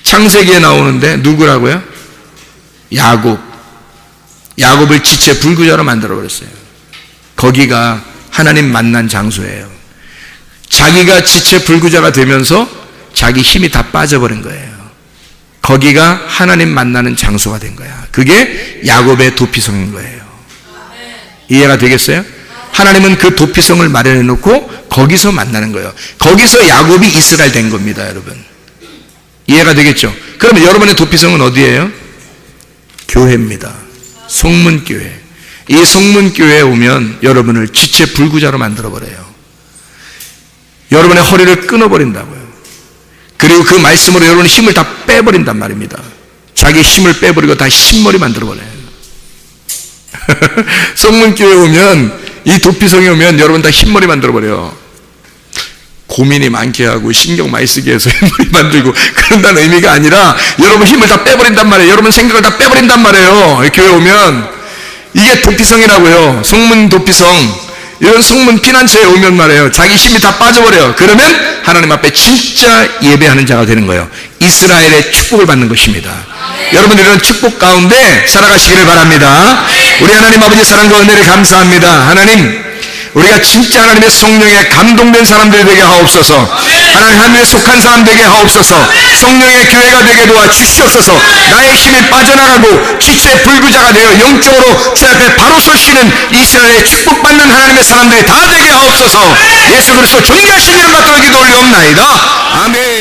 창세기에 나오는데 누구라고요? 야곱을 지체 불구자로 만들어 버렸어요. 거기가 하나님 만난 장소예요. 자기가 지체 불구자가 되면서 자기 힘이 다 빠져버린 거예요. 거기가 하나님 만나는 장소가 된 거야. 그게 야곱의 도피성인 거예요. 이해가 되겠어요? 하나님은 그 도피성을 마련해 놓고 거기서 만나는 거예요. 거기서 야곱이 이스라엘 된 겁니다, 여러분. 이해가 되겠죠? 그러면 여러분의 도피성은 어디예요? 교회입니다. 성문교회. 이 성문교회에 오면 여러분을 지체 불구자로 만들어버려요. 여러분의 허리를 끊어버린다고요. 그리고 그 말씀으로 여러분의 힘을 다 빼버린단 말입니다. 자기 힘을 빼버리고 다 흰머리 만들어버려요. 성문교회 오면, 이 도피성에 오면 여러분 다 흰머리 만들어버려요. 고민이 많게 하고 신경 많이 쓰게 해서 흰머리 만들고 그런다는 의미가 아니라 여러분 힘을 다 빼버린단 말이에요. 여러분 생각을 다 빼버린단 말이에요. 교회 오면. 이게 도피성이라고요. 성문 도피성. 이런 성문 피난처에 오면 말이에요. 자기 힘이 다 빠져버려요. 그러면 하나님 앞에 진짜 예배하는 자가 되는 거예요. 이스라엘의 축복을 받는 것입니다. 여러분 이런 축복 가운데 살아가시기를 바랍니다. 우리 하나님 아버지 사랑과 은혜를 감사합니다. 하나님, 우리가 진짜 하나님의 성령에 감동된 사람들이 되게 하옵소서. 하나님에 속한 사람 되게 하옵소서. 성령의 교회가 되게 도와주시옵소서. 나의 힘이 빠져나가고 지체 불구자가 되어 영적으로 주 앞에 바로 서시는 이스라엘의 축복받는 하나님의 사람들이 다 되게 하옵소서. 예수 그리스도 존귀하신 이름 받들어 기도 올리옵나이다. 아멘.